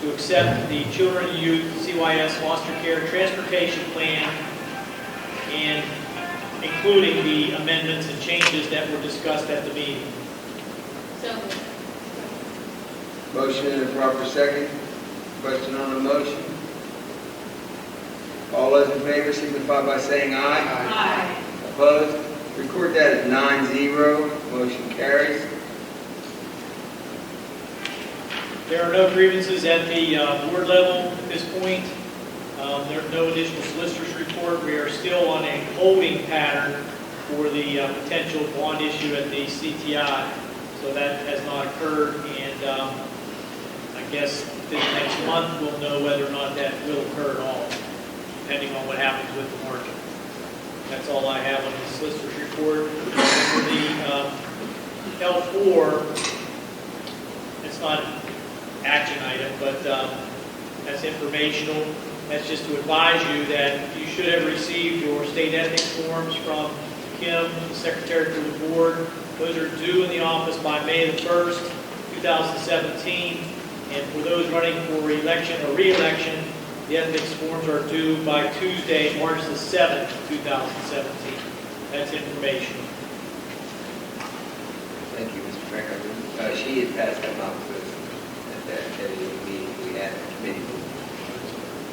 to accept the Children and Youth CYS Foster Care Transportation Plan, and including the amendments and changes that were discussed at the meeting. So. Motion and a proper second. Question on the motion? All those in favor signify by saying aye. Aye. Opposed? Record that as 9-0. Motion carries. There are no grievances at the board level at this point. There are no additional solicitor's report. We are still on a holding pattern for the potential bond issue at the CTI. So that has not occurred, and I guess this next month we'll know whether or not that will occur at all, depending on what happens with the market. That's all I have on the solicitor's report. For the L4, it's not an action item, but that's informational. That's just to advise you that you should have received your state ethics forms from Kim, the secretary for the board. Those are due in the office by May the 1st, 2017. And for those running for election or re-election, the ethics forms are due by Tuesday, March the 7th, 2017. That's information. Thank you, Mr. Franco. She had passed them out to us at that meeting we had at the committee.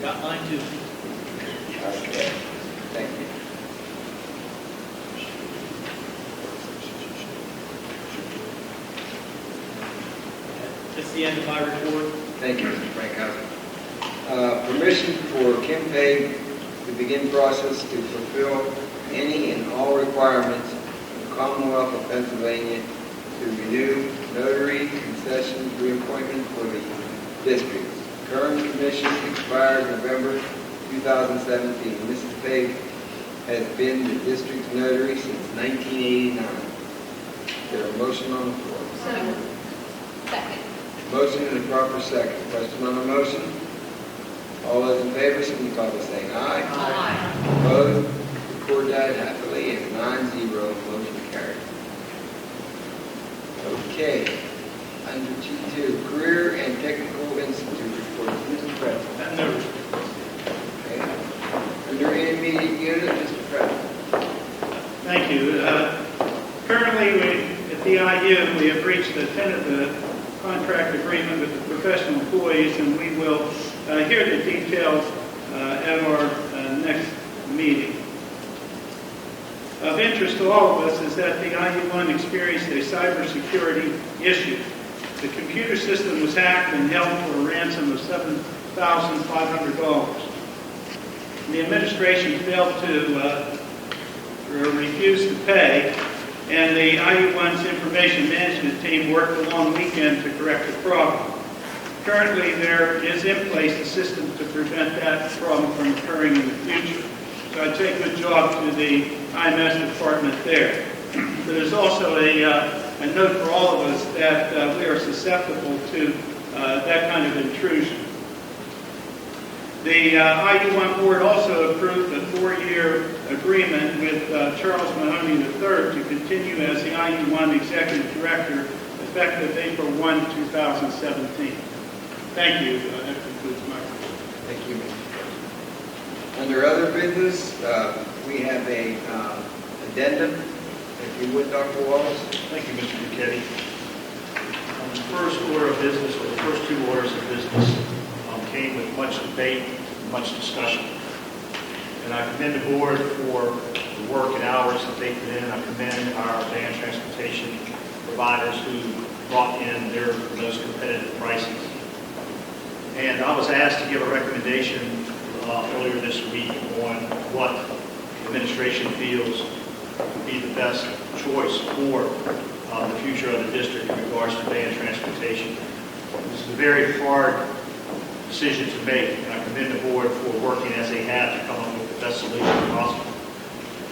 Got mine too. Okay. Thank you. That's the end of my report. Thank you, Mr. Frankhauser. Permission for Kim Pay to begin process to fulfill any and all requirements of the Commonwealth of Pennsylvania to renew notary concessions reappointment for the districts. Current commission expires November 2017. Mrs. Pay has been the district's notary since 1989. Is there a motion on the floor? So. Second. Motion and a proper second. Question on the motion? All those in favor signify by saying aye. Aye. Opposed? Record that happily as 9-0. Motion carried. Okay. Under G2, Career and Technical Institute report. Mr. President. No. Okay. Under Intermediate Unit, Mr. President. Thank you. Currently, at the IU, we have reached a tentative contract agreement with the professional employees, and we will hear the details at our next meeting. Of interest to all of us is that the IU1 experienced a cybersecurity issue. The computer system was hacked and held for a ransom of $7,500. The administration failed to refuse to pay, and the IU1's information management team worked a long weekend to correct the problem. Currently, there is in place a system to prevent that problem from occurring in the future. So I'd say good job to the IMS department there. But there's also a note for all of us that we are susceptible to that kind of intrusion. The IU1 board also approved a 4-year agreement with Charles Mahoney III to continue as the IU1 Executive Director effective April 1, 2017. Thank you. That concludes my report. Thank you, Mr. President. Under other business, we have a addendum. If you would, Dr. Wallace. Thank you, Mr. Buchetti. The first order of business, or the first two orders of business, came with much debate, much discussion. And I commend the board for the work and hours that they put in. I commend our van transportation providers who brought in their most competitive prices. And I was asked to give a recommendation earlier this week on what the administration feels would be the best choice for the future of the district in regards to van transportation. This is a very hard decision to make, and I commend the board for working as they have to come up with the best solution possible.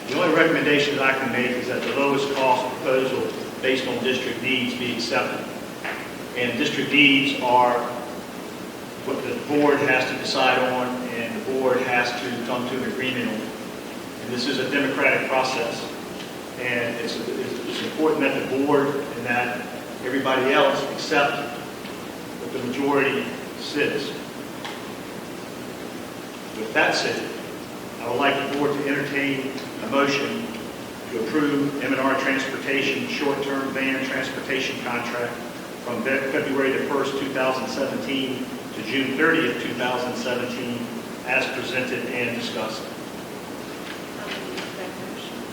The only recommendation that I can make is that the lowest cost proposal based on district needs be accepted. And district needs are what the board has to decide on, and the board has to come to an agreement on. And this is a democratic process. And it's important that the board and that everybody else accept what the majority says. With that said, I would like the board to entertain a motion to approve M&R Transportation short-term van transportation contract from February the 1st, 2017 to June 30th, 2017 as presented and discussed.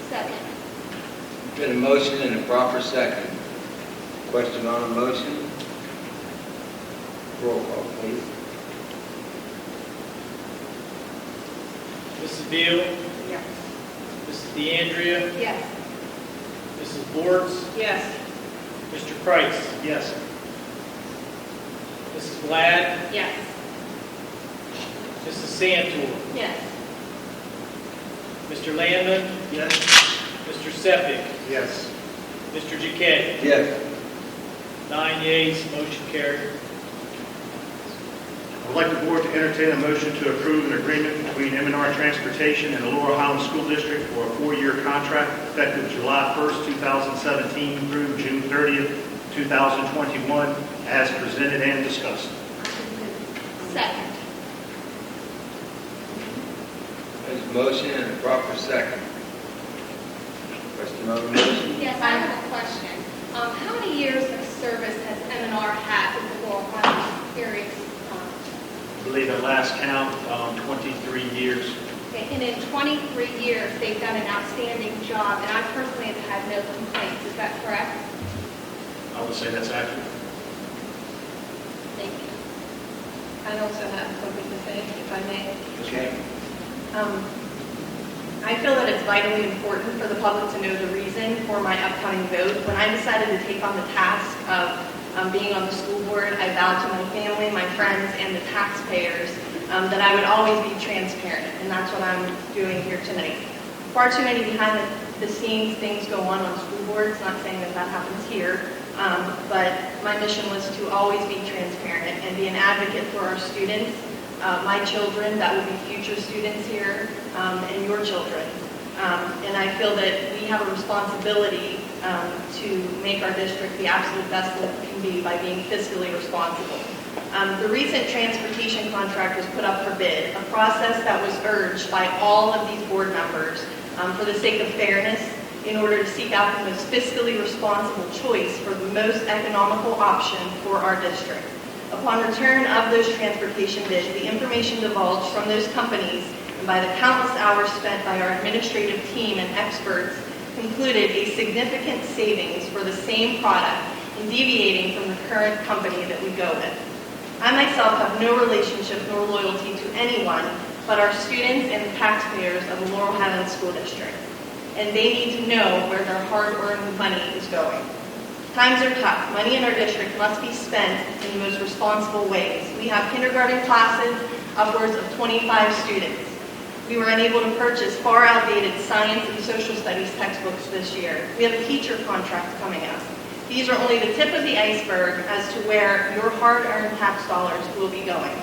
Second. Been a motion and a proper second. Question on a motion? Roll call, please. Mrs. Beal? Yes. Mrs. DeAndrea? Yes. Mrs. Bortz? Yes. Mr. Price? Yes. Mrs. Glad? Yes. Mrs. Santor? Yes. Mr. Landman? Yes. Mr. Sepik? Yes. Mr. Jaquetti? Yes. 9 yeas, motion carried. I would like the board to entertain a motion to approve an agreement between M&R Transportation and the Laurel Highlands School District for a 4-year contract effective July 1st, 2017 through June 30th, 2021, as presented and discussed. Second. There's a motion and a proper second. Question on the motion? Yes, I have a question. How many years of service has M&R had with the Laurel Highlands area? I believe at last count, 23 years. Okay, and in 23 years, they've done an outstanding job, and I personally have had no complaints. Is that correct? I would say that's accurate. Thank you. I also have something to say, if I may. Okay. I feel that it's vitally important for the public to know the reason for my upcoming vote. When I decided to take on the task of being on the school board, I vowed to my family, my friends, and the taxpayers that I would always be transparent, and that's what I'm doing here tonight. Far too many behind the scenes things go on school boards, not saying that that happens here, but my mission was to always be transparent and be an advocate for our students, my children that will be future students here, and your children. And I feel that we have a responsibility to make our district the absolute best that it can be by being fiscally responsible. The recent transportation contract was put up for bid, a process that was urged by all of these board members for the sake of fairness in order to seek out the most fiscally responsible choice for the most economical option for our district. Upon return of those transportation bids, the information divulged from those companies and by the countless hours spent by our administrative team and experts concluded a significant savings for the same product in deviating from the current company that we go with. I myself have no relationship nor loyalty to anyone but our students and the taxpayers of the Laurel Highlands School District, and they need to know where their hard-earned money is going. Times are tough. Money in our district must be spent in the most responsible ways. We have kindergarten classes, upwards of 25 students. We were unable to purchase far outdated science and social studies textbooks this year. We have a teacher contract coming up. These are only the tip of the iceberg as to where your hard-earned tax dollars will be going.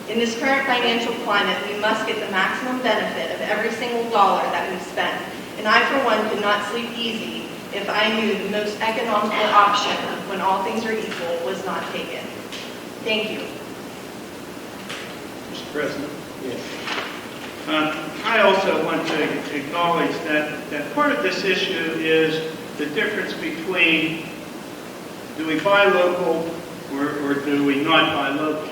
In this current financial climate, we must get the maximum benefit of every single dollar that we spend. And I, for one, could not sleep easy if I knew the most economical option, when all things are equal, was not taken. Thank you. Mr. President? Yes. I also want to acknowledge that part of this issue is the difference between do we buy local or do we not buy local?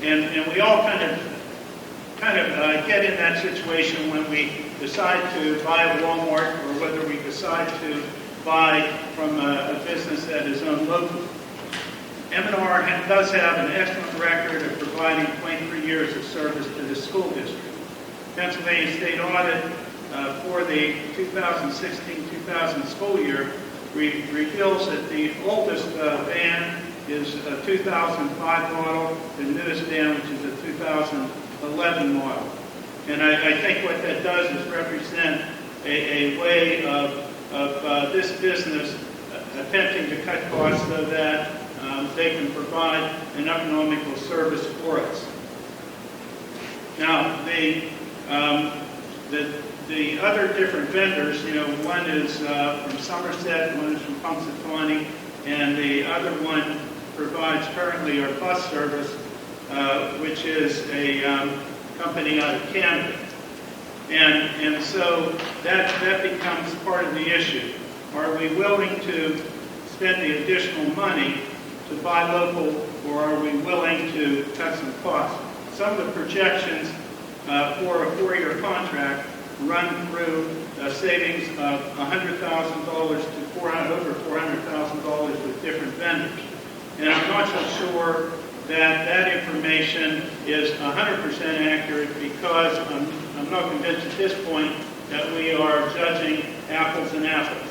And we all kind of get in that situation when we decide to buy a Walmart or whether we decide to buy from a business that is owned locally. M&R does have an excellent record of providing 23 years of service to the school district. Pennsylvania State Audit for the 2016-2000 school year reveals that the oldest van is a 2005 model, the newest van, which is a 2011 model. And I think what that does is represent a way of this business attempting to cut costs so that they can provide an economical service for us. Now, the other different vendors, one is from Somerset, one is from Punxsutawney, and the other one provides currently our bus service, which is a company out of Canada. And so that becomes part of the issue. Are we willing to spend the additional money to buy local, or are we willing to cut some costs? Some of the projections for a 4-year contract run through savings of $100,000 to over $400,000 with different vendors. And I'm not so sure that information is 100% accurate because I'm not convinced at this point that we are judging apples and apples.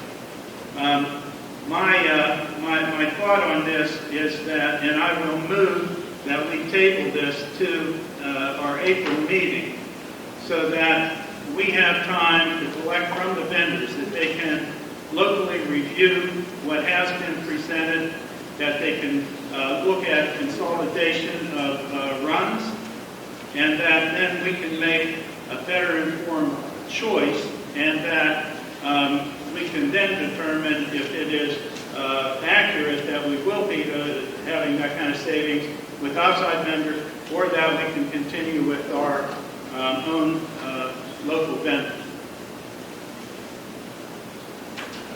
My thought on this is that, and I will move that we table this to our April meeting so that we have time to collect from the vendors that they can locally review what has been presented, that they can look at consolidation of runs, and that then we can make a better informed choice, and that we can then determine if it is accurate that we will be having that kind of savings with outside vendors, or that we can continue with our own local vendors.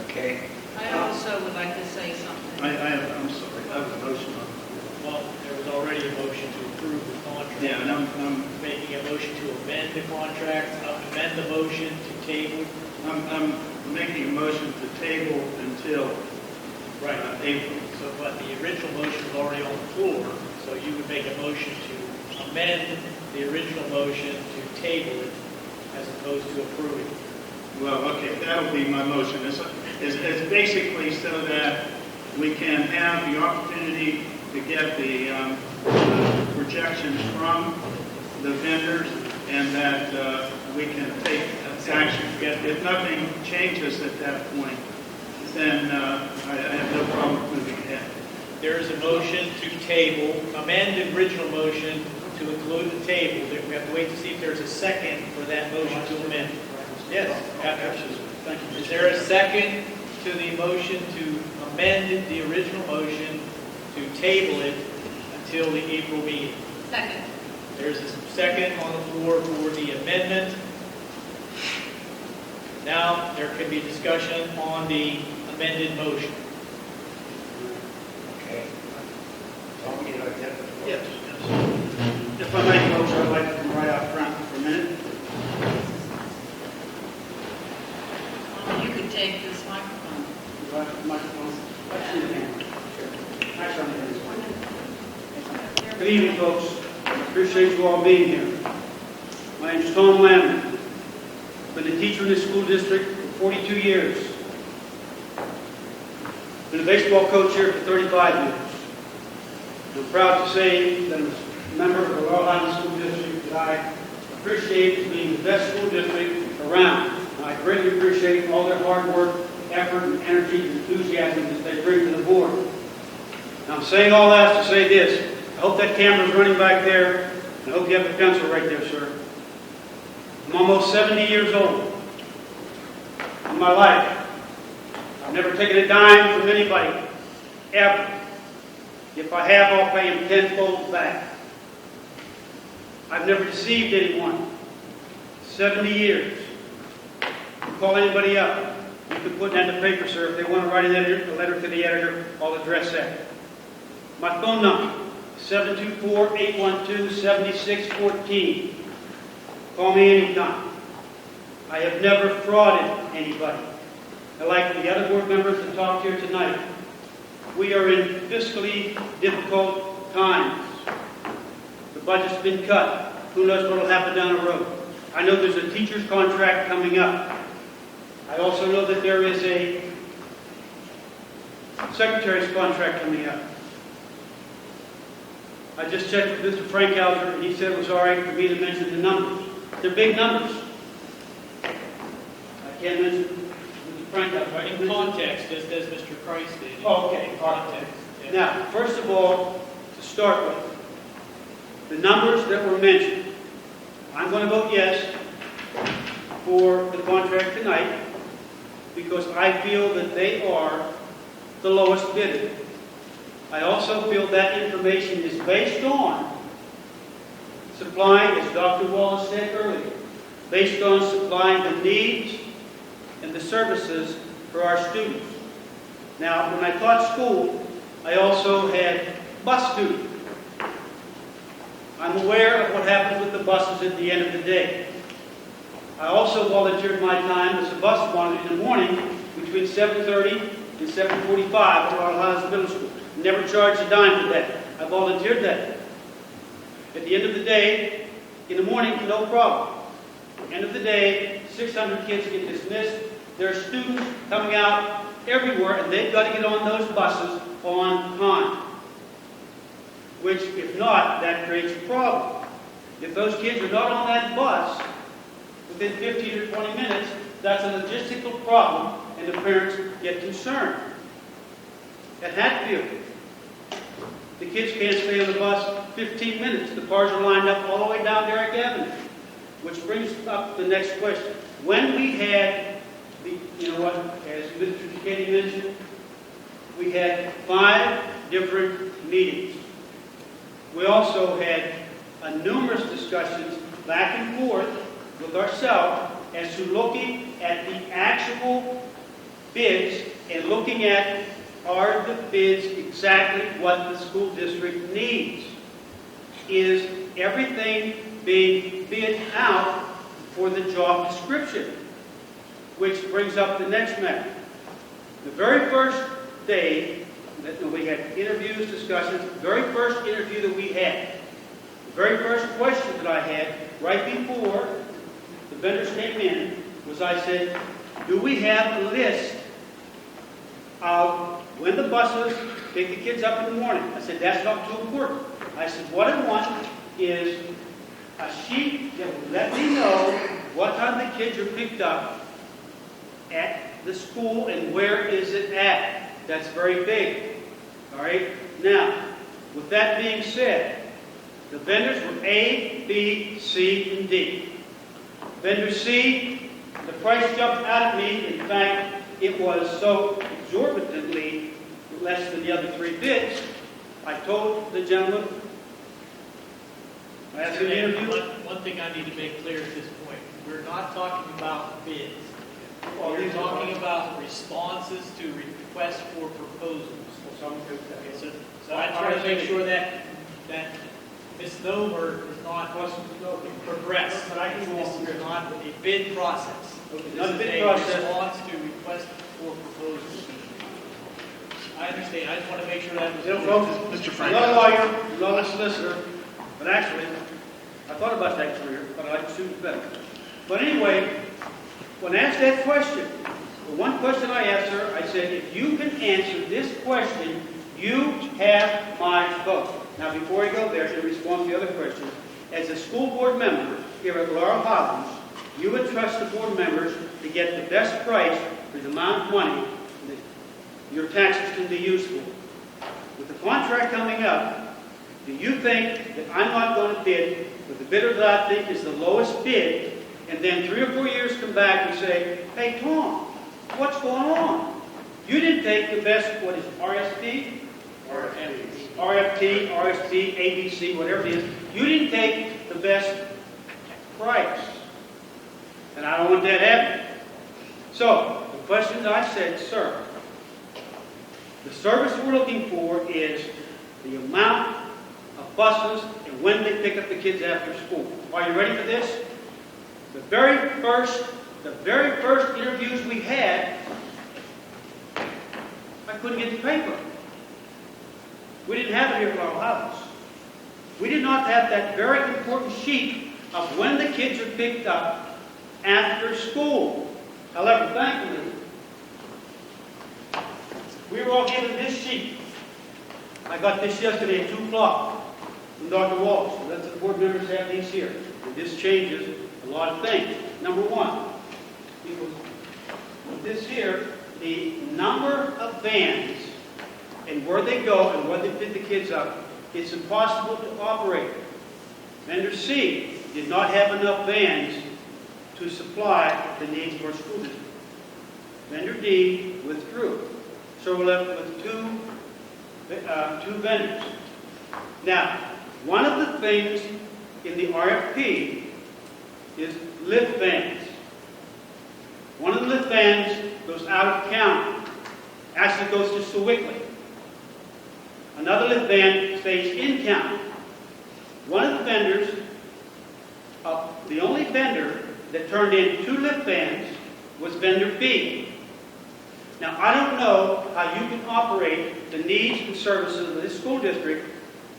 Okay. I also would like to say something. I'm sorry, I have a motion on. Well, there was already a motion to approve the contract. Yeah, and I'm Making a motion to amend the contract, amend the motion to table. I'm making a motion to table until April. So, but the original motion was already on the floor, so you would make a motion to amend the original motion to table it as opposed to approving. Well, okay, that'll be my motion. It's basically so that we can have the opportunity to get the projections from the vendors, and that we can take action. If nothing changes at that point, then I have no problem moving ahead. There is a motion to table, amend the original motion to include the table. We have to wait to see if there's a second for that motion to amend. Yes, absolutely. Thank you. Is there a second to the motion to amend the original motion to table it until the April meeting? Second. There's a second on the floor for the amendment. Now, there can be discussion on the amended motion. Okay. Yes. If I may, folks, I'd like to come right out front for a minute. You could take this microphone. Good evening, folks. I appreciate you all being here. My name is Tom Lambert. I've been a teacher in this school district for 42 years. Been a baseball coach here for 35 years. I'm proud to say that as a member of the Laurel Highlands School District that I appreciate as being the best school district around. And I greatly appreciate all their hard work, effort, and energy and enthusiasm that they bring to the board. Now, I'm saying all that to say this. I hope that camera's running back there, and I hope you have the pencil right there, sir. I'm almost 70 years old. In my life, I've never taken a dime from anybody, ever. If I have, I'll pay him tenfold back. I've never deceived anyone. 70 years. You call anybody up. You can put that in the paper, sir. If they want to write a letter to the editor, I'll address that. My phone number, 724-812-7614. Call me anytime. I have never frauded anybody. And like the other board members that talked here tonight, we are in fiscally difficult times. The budget's been cut. Who knows what will happen down the road? I know there's a teacher's contract coming up. I also know that there is a secretary's contract coming up. I just checked with Mr. Frankhauser, and he said it was all right for me to mention the numbers. They're big numbers. I can't mention Mr. Frankhauser. In context, just as Mr. Price did. Oh, okay. Context. Yeah. Now, first of all, to start with, the numbers that were mentioned, I'm going to vote yes for the contract tonight because I feel that they are the lowest bidder. I also feel that information is based on supplying, as Dr. Wallace said earlier, based on supplying the needs and the services for our students. Now, when I taught school, I also had bus duty. I'm aware of what happens with the buses at the end of the day. I also volunteered my time as a bus monitor in the morning between 7:30 and 7:45 at Laurel Highlands Middle School. Never charged a dime for that. I volunteered that. At the end of the day, in the morning, no problem. End of the day, 600 kids get dismissed. There are students coming out everywhere, and they've got to get on those buses on time. Which, if not, that creates a problem. If those kids are not on that bus within 15 or 20 minutes, that's a logistical problem, and the parents get concerned. At Hatfield, the kids can't stay on the bus 15 minutes. The cars are lined up all the way down Derrick Avenue. Which brings up the next question. When we had, as Mr. Katie mentioned, we had 5 different meetings. We also had numerous discussions back and forth with ourselves as to looking at the actual bids and looking at are the bids exactly what the school district needs? Is everything being bid out for the job description? Which brings up the next matter. The very first day that we had interviews, discussions, the very first interview that we had, the very first question that I had right before the vendors came in was I said, do we have a list of when the buses pick the kids up in the morning? I said, that's not too important. I said, what I want is a sheet that will let me know what time the kids are picked up at the school and where is it at. That's very big. All right? Now, with that being said, the vendors were A, B, C, and D. Vendor C, the price jumped out at me. In fact, it was so exorbitantly less than the other 3 bids. I told the gentleman, I asked him to interview. One thing I need to make clear at this point, we're not talking about bids. You're talking about responses to requests for proposals. Okay, so I try to make sure that Ms. Nover is not progressed. But I can go on This here. is not a bid process. Okay, This not a is bid a process. response to request for proposals. I understand, I just want to make sure that was. You know, folks, Mr. I'm Frank. not a lawyer, I'm not a solicitor, but actually, I thought about that career, but I like students better. But anyway, when asked that question, the one question I asked her, I said, if you can answer this question, you have my vote. Now, before I go there, to respond to the other question, as a school board member here at Laurel Highlands, you would trust the board members to get the best price for the amount of money that your taxes can be used for. With the contract coming up, do you think that I'm not going to bid with the bidder that I think is the lowest bid, and then 3 or 4 years come back and say, hey, Tom, what's going on? You didn't take the best, what is it, RSP? RFT, RSP, ABC, whatever it is. You didn't take the best price. And I don't want that happening. So, the question that I said, sir, the service we're looking for is the amount of buses and when they pick up the kids after school. Are you ready for this? The very first interviews we had, I couldn't get the paper. We didn't have it here at Laurel Highlands. We did not have that very important sheet of when the kids are picked up after school. However, thankfully, we were all given this sheet. I got this yesterday at 2 o'clock from Dr. Walsh. So that's the board members have these here. And this changes a lot of things. Number one, with this here, the number of vans and where they go and where they pick the kids up, it's impossible to operate. Vendor C did not have enough vans to supply the needs of our school district. Vendor D withdrew. So we're left with two vendors. Now, one of the things in the RFP is lift vans. One of the lift vans goes out of county. Actually goes to Sewickley. Another lift van stays in county. One of the vendors, the only vendor that turned in 2 lift vans was vendor B. Now, I don't know how you can operate the needs and services of this school district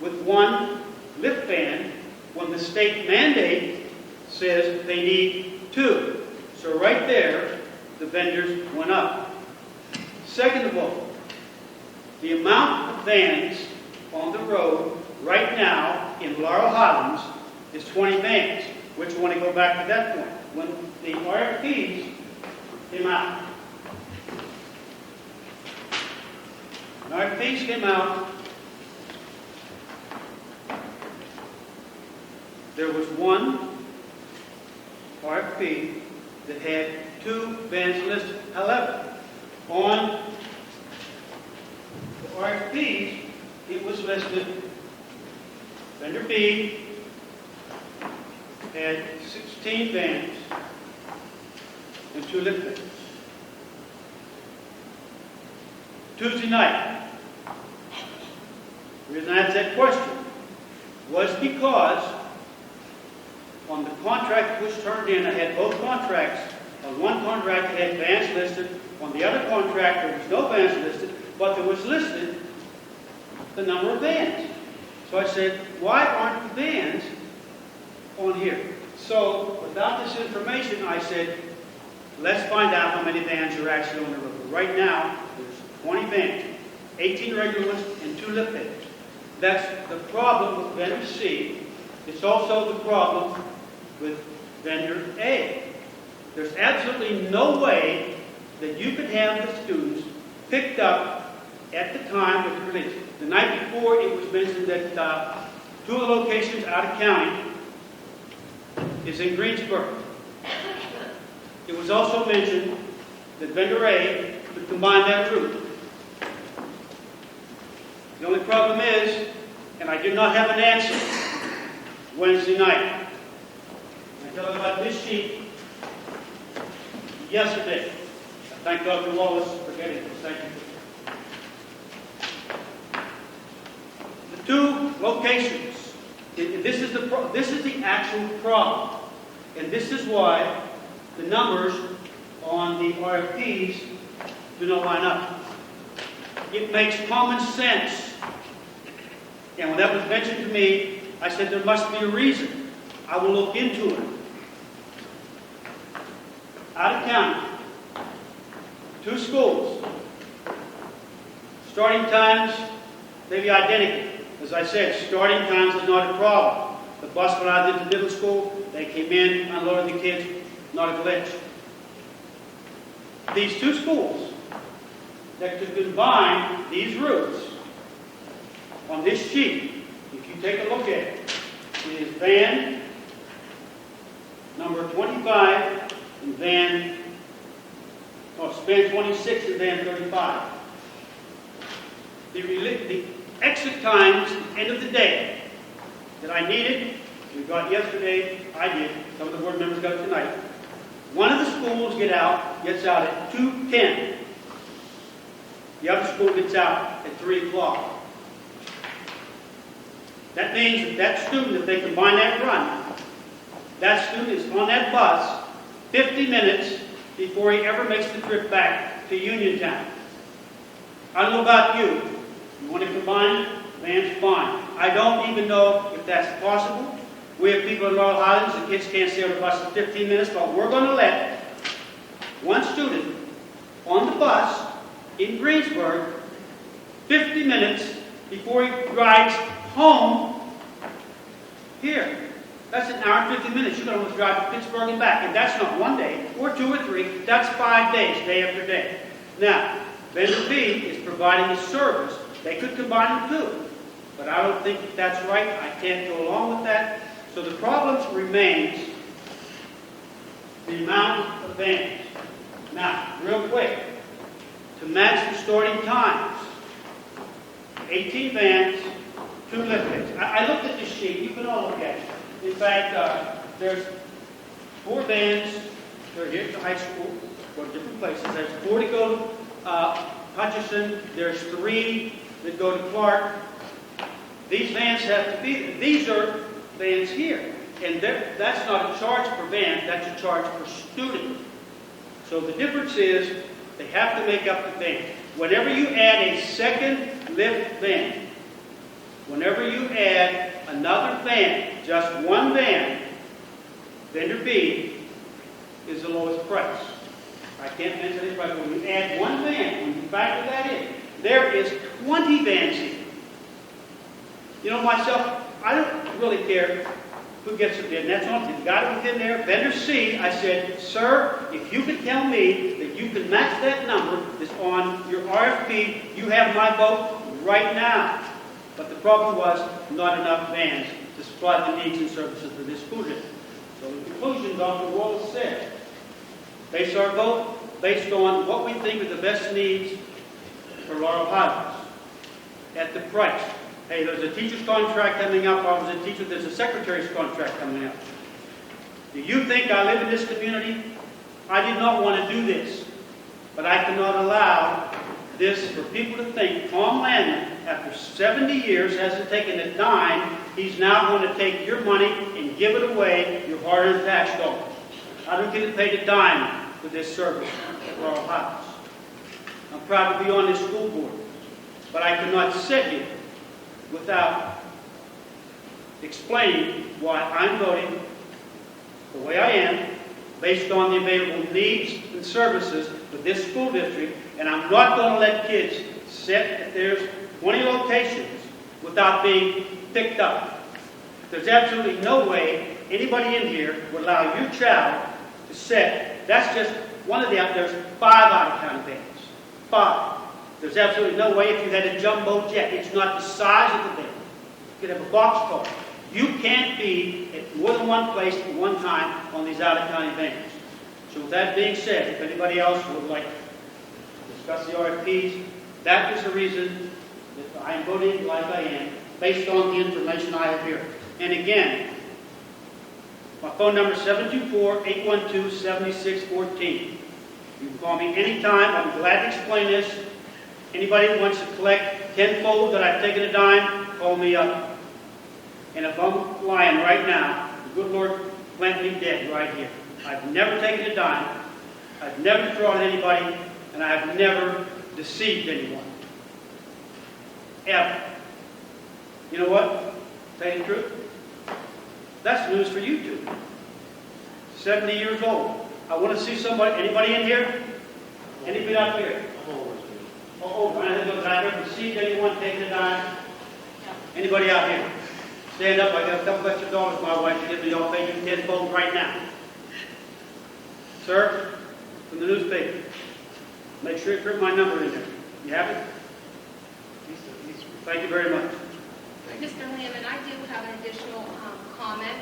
with 1 lift van when the state mandate says they need 2. So right there, the vendors went up. Second of all, the amount of vans on the road right now in Laurel Highlands is 20 vans, which I want to go back to that point. When the RFPs came out, there was one RFP that had 2 vans listed. However, on the RFPs, it was listed, vendor B had 16 vans and 2 lift vans. Tuesday night, the reason I asked that question was because on the contract that was turned in, I had both contracts. On one contract, I had vans listed. On the other contract, there was no vans listed, but there was listed the number of vans. So I said, why aren't the vans on here? So without this information, I said, let's find out how many vans are actually on the road. Right now, there's 20 vans, 18 regular ones and 2 lift vans. That's the problem with vendor C. It's also the problem with vendor A. There's absolutely no way that you could have the students picked up at the time of the release. The night before, it was mentioned that 2 of the locations out of county is in Greensburg. It was also mentioned that vendor A could combine that route. The only problem is, and I did not have an answer Wednesday night. I tell them about this sheet yesterday. Thank Dr. Wallace for getting this. Thank you. The two locations. This is the actual problem, and this is why the numbers on the RFPs do not line up. It makes common sense. And when that was mentioned to me, I said there must be a reason. I will look into it. Out of county, 2 schools. Starting times may be identical. As I said, starting times is not a problem. The bus when I did the middle school, they came in, unloaded the kids, not a glitch. These 2 schools that could combine these routes on this sheet, if you take a look at it, is van number 25 and span 26 and van 35. The exit times at the end of the day that I needed, we got yesterday, I did, some of the board members got it tonight. One of the schools gets out at 2:10. The other school gets out at 3 o'clock. That means that student, if they combine that run, that student is on that bus 50 minutes before he ever makes the trip back to Uniontown. I don't know about you. You want to combine? Van's fine. I don't even know if that's possible. We have people in Laurel Highlands, the kids can't stay on the bus for 15 minutes, but we're going to let one student on the bus in Greensburg 50 minutes before he rides home here. That's an hour and 50 minutes. You can almost drive to Pittsburgh and back. And that's not 1 day, or 2 or 3. That's 5 days, day after day. Now, vendor B is providing a service. They could combine them too. But I don't think that's right. I can't go along with that. So the problem remains the amount of vans. Now, real quick, to match the starting times, 18 vans, 2 lift kits. I looked at this sheet. You can all look at it. In fact, there's 4 vans that are here at the high school, go to different places. There's 4 to go to Hutchinson. There's 3 that go to Clark. These vans have to be, these are vans here. And that's not a charge per van, that's a charge per student. So the difference is they have to make up the van. Whenever you add a second lift van, whenever you add another van, just one van, vendor B is the lowest price. I can't mention this price, but when you add one van, when you factor that in, there is 20 vans here. You know, myself, I don't really care who gets it in. That's on the guy that was in there, vendor C. I said, sir, if you could tell me that you can match that number that's on your RFP, you have my vote right now. But the problem was not enough vans to supply the needs and services for this school district. So in conclusion, Dr. Wallace said, base our vote based on what we think are the best needs for Laurel Highlands at the price. Hey, there's a teacher's contract coming up. I was a teacher. There's a secretary's contract coming up. Do you think I live in this community? I did not want to do this. But I cannot allow this for people to think Tom Landman, after 70 years, hasn't taken a dime. He's now going to take your money and give it away, your hard-earned tax dollars. I don't get paid a dime for this service at Laurel Highlands. I'm proud to be on this school board. But I cannot sit here without explaining why I'm voting the way I am based on the available needs and services for this school district, and I'm not going to let kids sit if there's 20 locations without being picked up. There's absolutely no way anybody in here would allow your child to sit. That's just one of there's 5 out-of-town vans. 5. There's absolutely no way if you had a jumbo jet. It's not the size of the van. You could have a boxcar. You can't be at more than one place at one time on these out-of-county vans. So with that being said, if anybody else would like to discuss the RFPs, that is the reason that I am voting like I am, based on the information I have here. And again, my phone number is 724-812-7614. You can call me anytime. I'll be glad to explain this. Anybody who wants to collect tenfold that I've taken a dime, call me up. And if I'm lying right now, the good Lord plant me dead right here. I've never taken a dime. I've never defrauded anybody, and I have never deceived anyone. Ever. You know what? Tell you the truth. That's news for you two. 70 years old. I want to see somebody, anybody in here? Anybody out here? Oh, I never deceived anyone taking a dime. Anybody out here? Stand up. I got a couple extra dollars my wife to give me. I'll pay you tenfold right now. Sir, from the newspaper. Make sure you print my number in there. You have it? Thank you very much. Mr. Lamb, I do have an additional comment.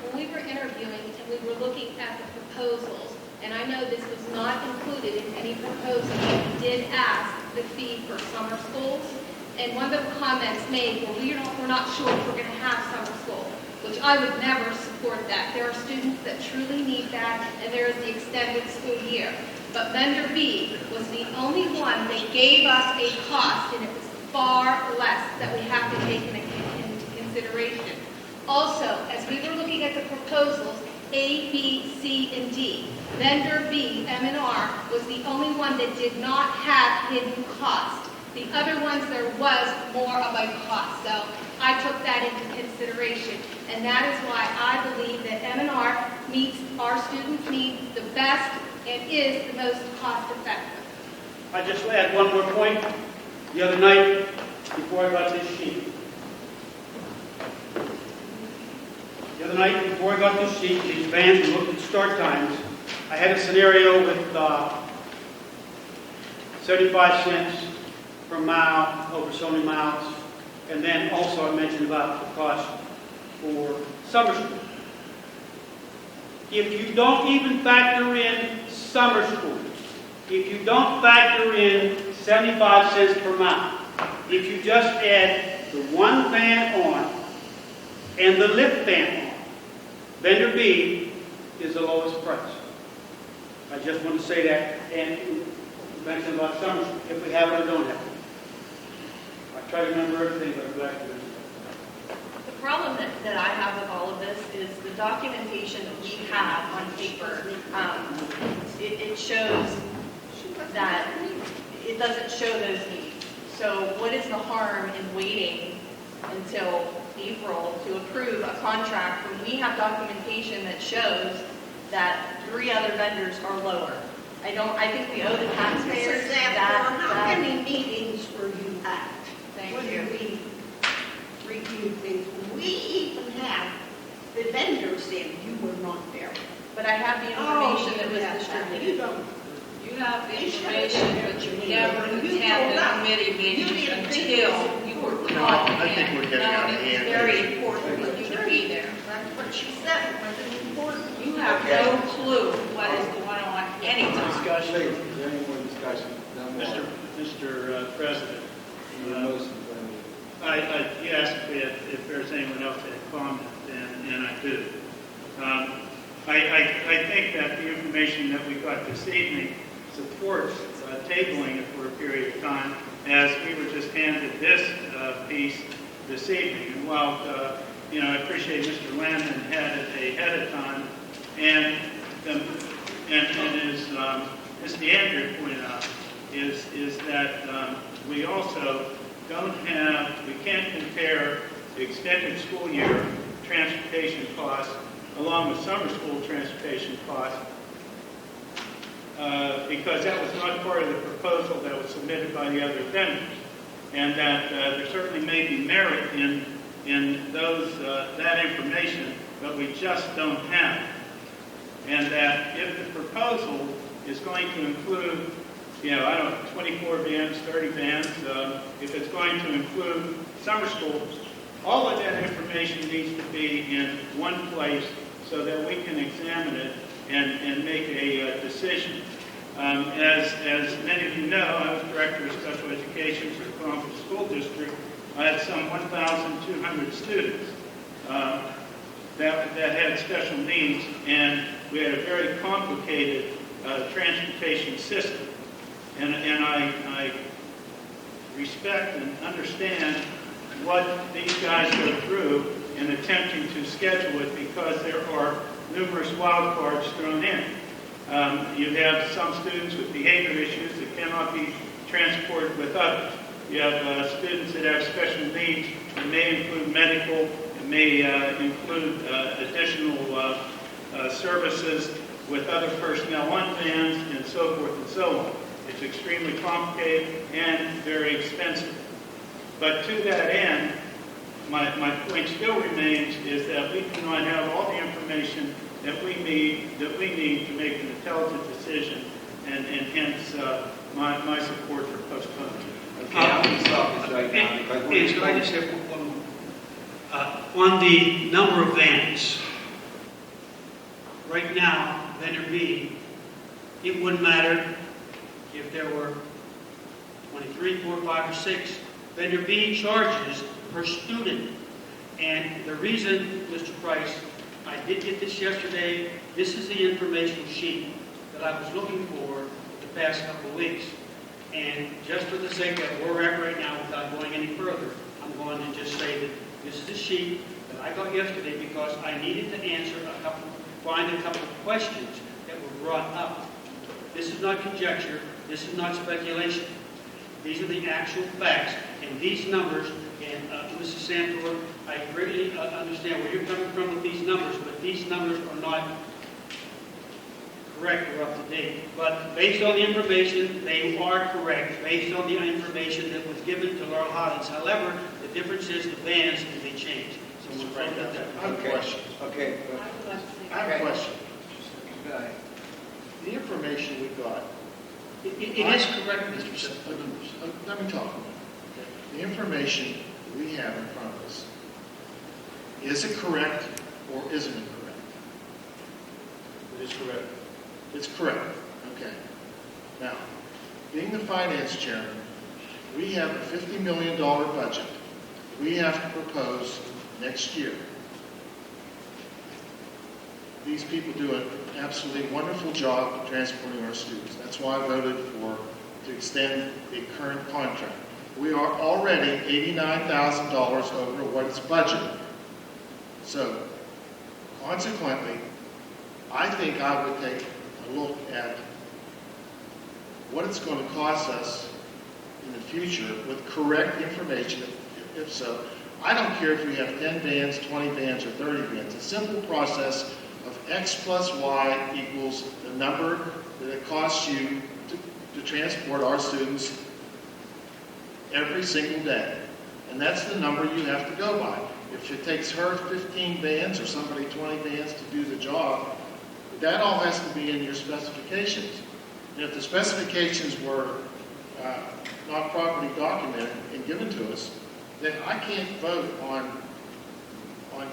When we were interviewing and we were looking at the proposals, and I know this was not included in any proposal, but we did ask the fee for summer schools, and one of the comments made, well, we're not sure if we're going to have summer school, which I would never support that. There are students that truly need that, and there is the extended school year. But vendor B was the only one that gave us a cost, and it was far less that we have to take into consideration. Also, as we were looking at the proposals, A, B, C, and D, vendor B, M&R, was the only one that did not have hidden cost. The other ones, there was more of a cost. So I took that into consideration. And that is why I believe that M&R meets our students' needs the best and is the most cost effective. I just add one more point. The other night, before I got this sheet. These bands, and looked at start times. I had a scenario with 75 cents per mile over so many miles. And then also I mentioned about the cost for summer school. If you don't even factor in summer school, if you don't factor in 75 cents per mile, if you just add the one fan on and the lift fan on, vendor B is the lowest price. I just want to say that, and you mentioned about summer school, if we have it or don't have it. I try to remember everything, but I'm glad to remember. The problem that I have with all of this is the documentation that we have on paper. It shows that it doesn't show those needs. So what is the harm in waiting until April to approve a contract when we have documentation that shows that 3 other vendors are lower? I think we owe the taxpayers that. How many meetings were you at? Thank when you. we reviewed things? We even have the vendors in. You were not there. But I have the information that was distributed. You don't. You have the information, but you never attended the committee meetings until you were called in. I think we're getting out of hand. It's very important for you to be there. That's what she said. It was important. You have no clue what is going on anytime. Discussion. Is there any more discussion? No more. Mr. President, Need a motion, you asked if there's anyone else that had comment, and I do. I think that the information that we got this evening supports tabling it for a period of time, as we were just handed this piece this evening. And while I appreciate Mr. Landon had it ahead of time, and as Ms. DeAndre pointed out, is that we also we can't compare the extended school year transportation costs along with summer school transportation costs, because that was not part of the proposal that was submitted by the other vendors, and that there certainly may be merit in that information, but we just don't have it. And that if the proposal is going to include, 24 bands, 30 bands, if it's going to include summer schools, all of that information needs to be in one place so that we can examine it and make a decision. As many of you know, I was Director of Special Education for the Columbus School District. I had some 1,200 students that had special needs, and we had a very complicated transportation system. And I respect and understand what these guys go through in attempting to schedule it, because there are numerous wild cards thrown in. You have some students with behavior issues that cannot be transported with others. You have students that have special needs. It may include medical. It may include additional services with other personnel on vans, and so forth and so on. It's extremely complicated and very expensive. But to that end, my point still remains is that we do not have all the information that we need to make an intelligent decision, and hence my support for postponement. Okay, I'm going to stop this right now because we're Could I just say one more? On the number of vans, right now, vendor B, it wouldn't matter if there were 23, 4, 5, or 6. Vendor B charges per student. And the reason, Mr. Price, I did get this yesterday. This is the informational sheet that I was looking for the past couple of weeks. And just for the sake that we're at right now, without going any further, I'm going to just say that this is a sheet that I got yesterday because I needed to find a couple of questions that were brought up. This is not conjecture. This is not speculation. These are the actual facts. And these numbers, and Mrs. Santor, I greatly understand where you're coming from with these numbers, but these numbers are not correct or up to date. But based on the information, they are correct, based on the information that was given to Laurel Highlands. However, the difference is the vans can be changed. So we'll find that. I have a question. Okay. I have a question. Go ahead. The information we got. It is correct, Mr. Simpson. Let me talk about it. The information we have in front of us, is it correct or isn't it correct? It is correct. It's correct. Okay. Now, being the finance chairman, we have a $50 million budget we have to propose next year. These people do an absolutely wonderful job transporting our students. That's why I voted to extend the current contract. We are already $89,000 over what is budgeted. So, consequently, I think I would take a look at what it's going to cost us in the future with correct information. If so, I don't care if we have 10 vans, 20 vans, or 30 vans. A simple process of X plus Y equals the number that it costs you to transport our students every single day. And that's the number you have to go by. If it takes her 15 vans or somebody 20 vans to do the job, that all has to be in your specifications. And if the specifications were not properly documented and given to us, then I can't vote on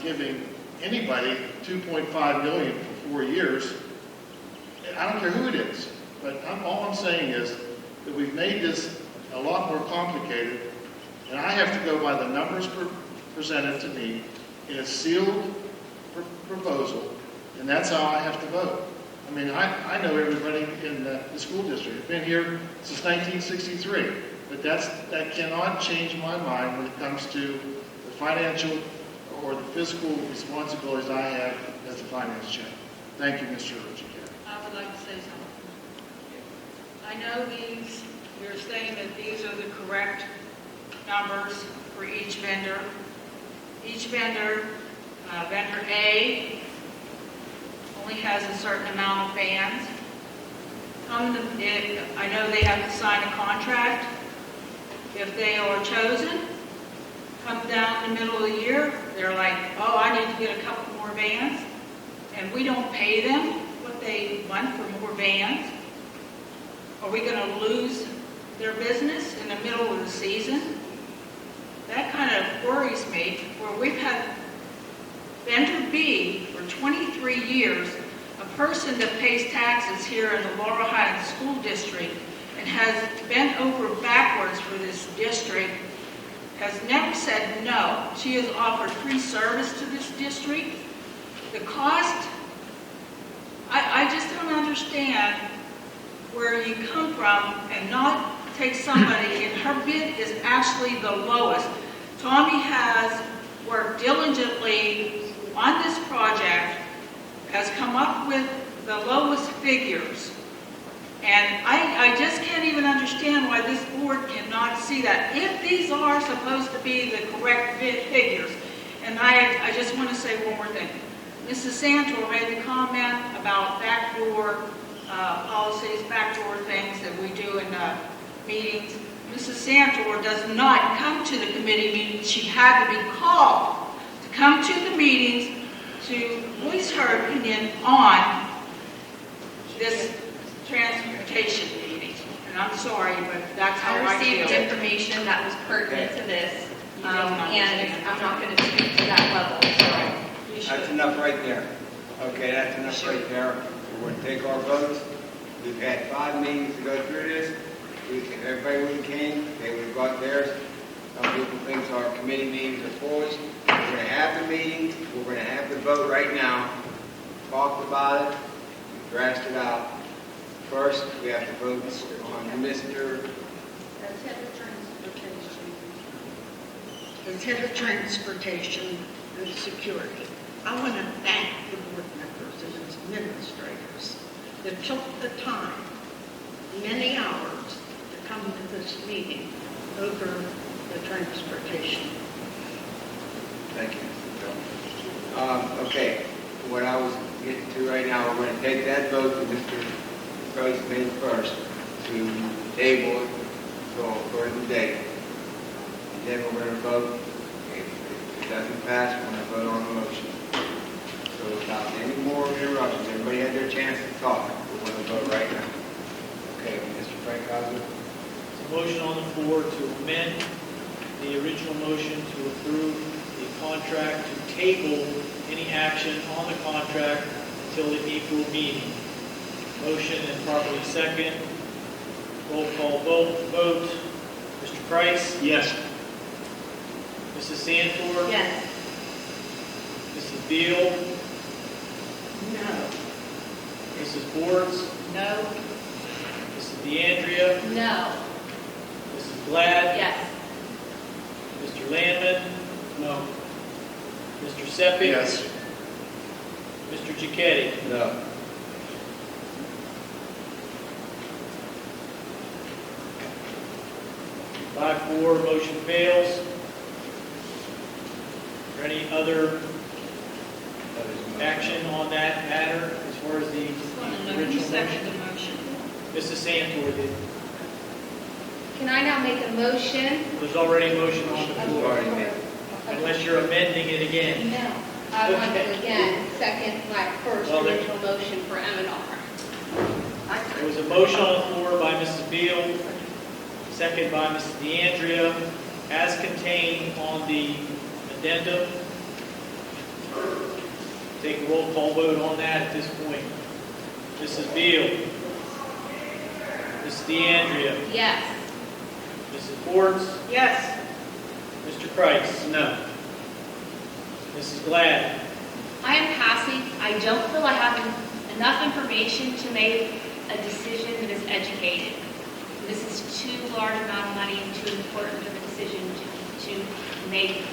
giving anybody $2.5 million for 4 years. I don't care who it is, but all I'm saying is that we've made this a lot more complicated, and I have to go by the numbers presented to me in a sealed proposal, and that's how I have to vote. I mean, I know everybody in the school district. I've been here since 1963, but that cannot change my mind when it comes to the financial or the fiscal responsibilities I have as a finance chair. Thank you, Mr. Richard. I would like to say something. I know you're saying that these are the correct numbers for each vendor. Each vendor, vendor A, only has a certain amount of vans. I know they have to sign a contract. If they are chosen, come down in the middle of the year, they're like, oh, I need to get a couple more vans, and we don't pay them what they want for more vans. Are we going to lose their business in the middle of the season? That kind of worries me, where we've had vendor B for 23 years, a person that pays taxes here in the Laurel Highlands School District and has bent over backwards for this district, has never said no. She has offered free service to this district. The cost, I just don't understand where you come from and not take somebody, and her bid is actually the lowest. Tommy has worked diligently on this project, has come up with the lowest figures. And I just can't even understand why this board cannot see that. If these are supposed to be the correct figures, and I just want to say one more thing. Mrs. Santor made the comment about backdoor policies, backdoor things that we do in meetings. Mrs. Santor does not come to the committee meetings. She had to be called to come to the meetings to voice her opinion on this transportation meeting. And I'm sorry, but that's how I feel. I received information that was pertinent to this, and I'm not going to speak to that level, so. That's enough right there. Okay, that's enough right there. We're going to take our votes. We've had 5 meetings to go through this. If everybody would have came, they would have got theirs. Some people think our committee meetings are foolish. We're going to have the meetings. We're going to have the vote right now. Talked about it. Thrashed it out. First, we have to vote on Mr. As head of transportation and security, I want to thank the board members and its administrators that took the time, many hours, to come to this meeting over the transportation. Thank you, Mr. Bill. Okay, what I was getting to right now, we're going to take that vote that Mr. Price made first to table it until a further date. And then we're going to vote. If it doesn't pass, we're going to vote on the motion. So without any more interruptions, everybody had their chance to talk. We're going to vote right now. Okay, Mr. Frank Hauser. There's a motion on the floor to amend the original motion to approve the contract, to table any action on the contract until the April meeting. Motion and properly second. Roll call vote. Mr. Price? Yes. Mrs. Santor? Yes. Mrs. Beal? No. Mrs. Boards? No. Mrs. DeAndrea? No. Mrs. Glad? Yes. Mr. Landman? No. Mr. Seppi? Yes. Mr. Giacchetti? No. Five, 4, motion fails. Is there any other action on that matter as far as the original motion? motion. Mrs. Santor did. Can I now make a motion? There's already a motion on the floor, Already made. unless you're amending it again. No. I want to again second my first Well, there- original motion for M&R. There was a motion on the floor by Mrs. Beal, second by Mrs. DeAndrea, as contained on the addendum. Take a roll call vote on that at this point. Mrs. Beal. Mrs. DeAndrea. Yes. Mrs. Boards. Yes. Mr. Price. No. Mrs. Glad. I am passing. I don't feel I have enough information to make a decision that is educated. This is too large amount of money and too important of a decision to make,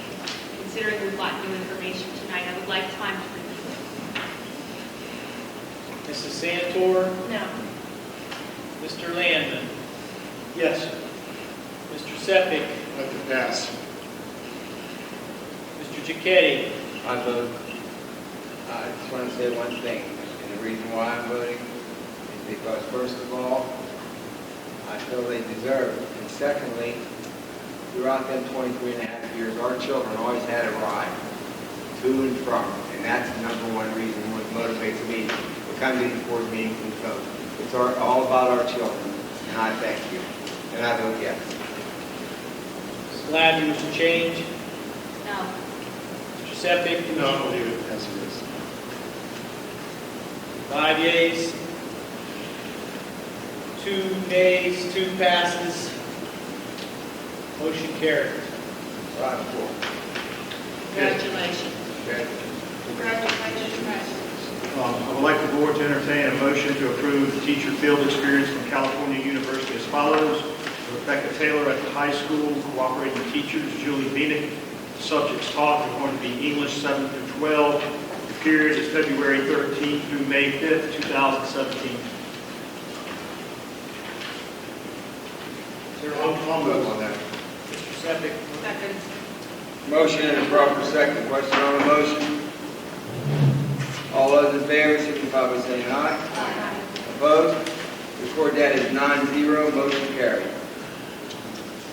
considering we've got new information tonight. I would like time to review it. Mrs. Santor. No. Mr. Landman. Yes. Mr. Seppi. Let it pass. Mr. Giacchetti. I vote. I just want to say one thing, and the reason why I'm voting is because, first of all, I feel they deserve it. And secondly, throughout them 23 and a half years, our children always had a ride to and from. And that's the number one reason what motivates me to come to these board meetings and vote. It's all about our children. And I thank you. And I vote yes. Glad you wish to change. No. Mr. Seppi. No, I'll leave it as it is. 5 yeas. 2 nays, 2 passes. Motion carried. 5-4. Congratulations. Okay. Congratulations. I would like the board to entertain a motion to approve the teacher field experience from California University as follows. Rebecca Taylor at the high school, cooperating teachers, Julie Bienick. Subjects taught are going to be English 7 through 12. The period is February 13th through May 5th, 2017. Is there a roll move on that? Mr. Sepik? Second. Motion and a proper second. Question on the motion? All those in favor signify by saying aye. Aye. Opposed? Record that as 9-0. Motion carried.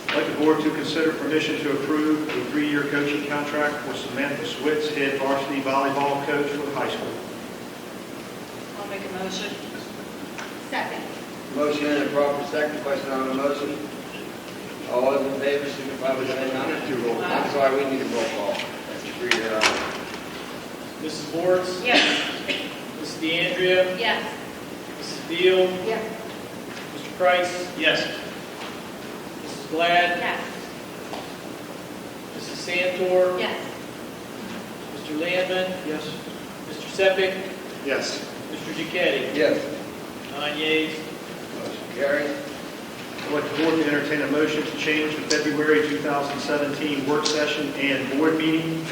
I'd like the board to consider permission to approve a 3-year coaching contract for Samantha Switz, head varsity volleyball coach for the high school. I'll make a motion. Second. Motion and a proper second. Question on the motion? All those in favor signify by saying aye. I'm sorry, we need a roll call. That's a 3-0. Mrs. Bortz? Yes. Mrs. DeAndrea? Yes. Mrs. Beal? Yes. Mr. Price? Yes. Mrs. Glad? Yes. Mrs. Santor? Yes. Mr. Landman? Yes. Mr. Sepik? Yes. Mr. Duquetti? Yes. 9 yeas. Motion carried. I'd like the board to entertain a motion to change the February 2017 work session and board meeting.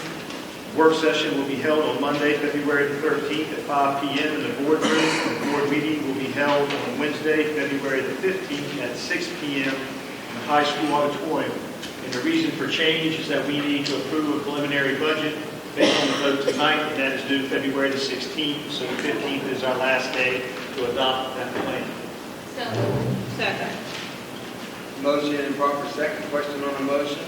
Work session will be held on Monday, February the 13th at 5 p.m. in the boardroom. The board meeting will be held on Wednesday, February the 15th at 6 p.m. in the high school auditorium. And the reason for change is that we need to approve a preliminary budget based on the vote tonight, and that is due February the 16th. So the 15th is our last day to adopt that plan. So, Second. Motion and proper second. Question on the motion?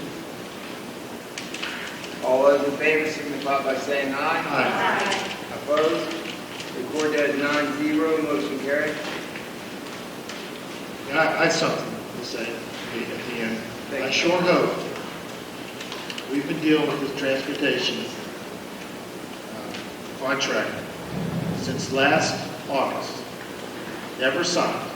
All those in favor signify by saying aye. aye. Opposed? Record that as 9-0. Motion carried. Yeah, I have something to say at the end. I sure hope we've been dealing with this transportation contract since last August. Never signed.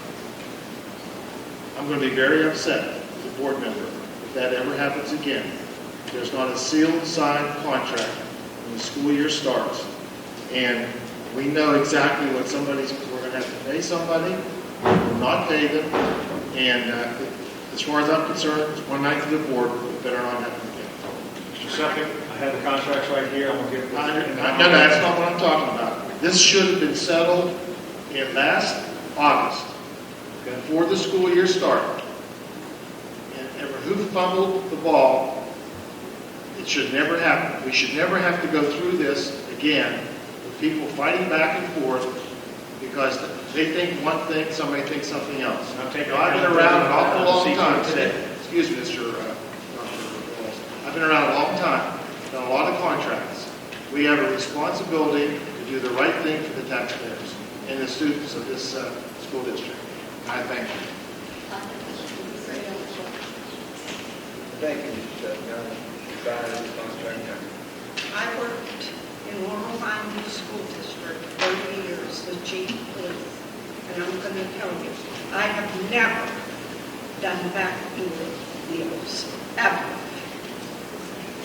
I'm going to be very upset as a board member if that ever happens again. There's not a sealed, signed contract when the school year starts. And we know exactly what we're going to have to pay somebody, we'll not pay them, and as far as I'm concerned, it's one night to the board, we better not happen again. Mr. Sepik, I have the contracts right here. I'm going to give it to you. No, that's not what I'm talking about. This should have been settled in last August, before the school year started. And who fumbled the ball, it should never happen. We should never have to go through this again with people fighting back and forth because they think one thing, somebody thinks something else. I've been around an awful long time today. Excuse me, Mr. I've been around a long time, done a lot of contracts. We have a responsibility to do the right thing for the taxpayers and the students of this school district. And I thank you. Thank you, Mr. Chairman. I worked in Laurel Highlands School District 30 years as chief of police. And I'm going to tell you, I have never done backdoor deals, ever.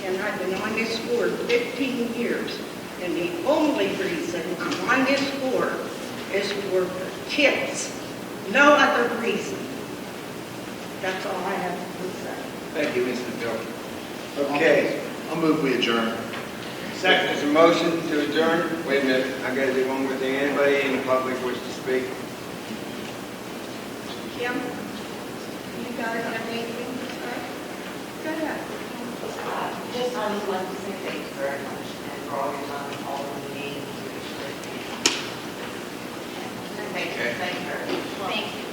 And I've been on this board 15 years. And the only reason I'm on this board is for the kids. No other reason. That's all I have to say. Thank you, Mr. Bill. Okay. I'll move we adjourn. Second. There's a motion to adjourn. Wait a minute. I got to do one more thing. Anybody in the public wish to speak? Kim, you guys have anything to say? Go ahead. Just, I would like to say thank you very much, and for all your time, all of the meetings, thank you very much. Thank you.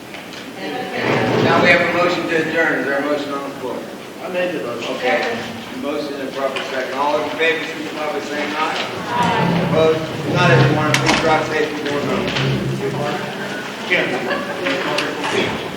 Now we have a motion to adjourn. Is there a motion on the floor? I made the motion. Okay. Motion and proper second. All in favor, signify by saying aye. Aye. Opposed? Not everyone. Please drive safely. Board members. Kim.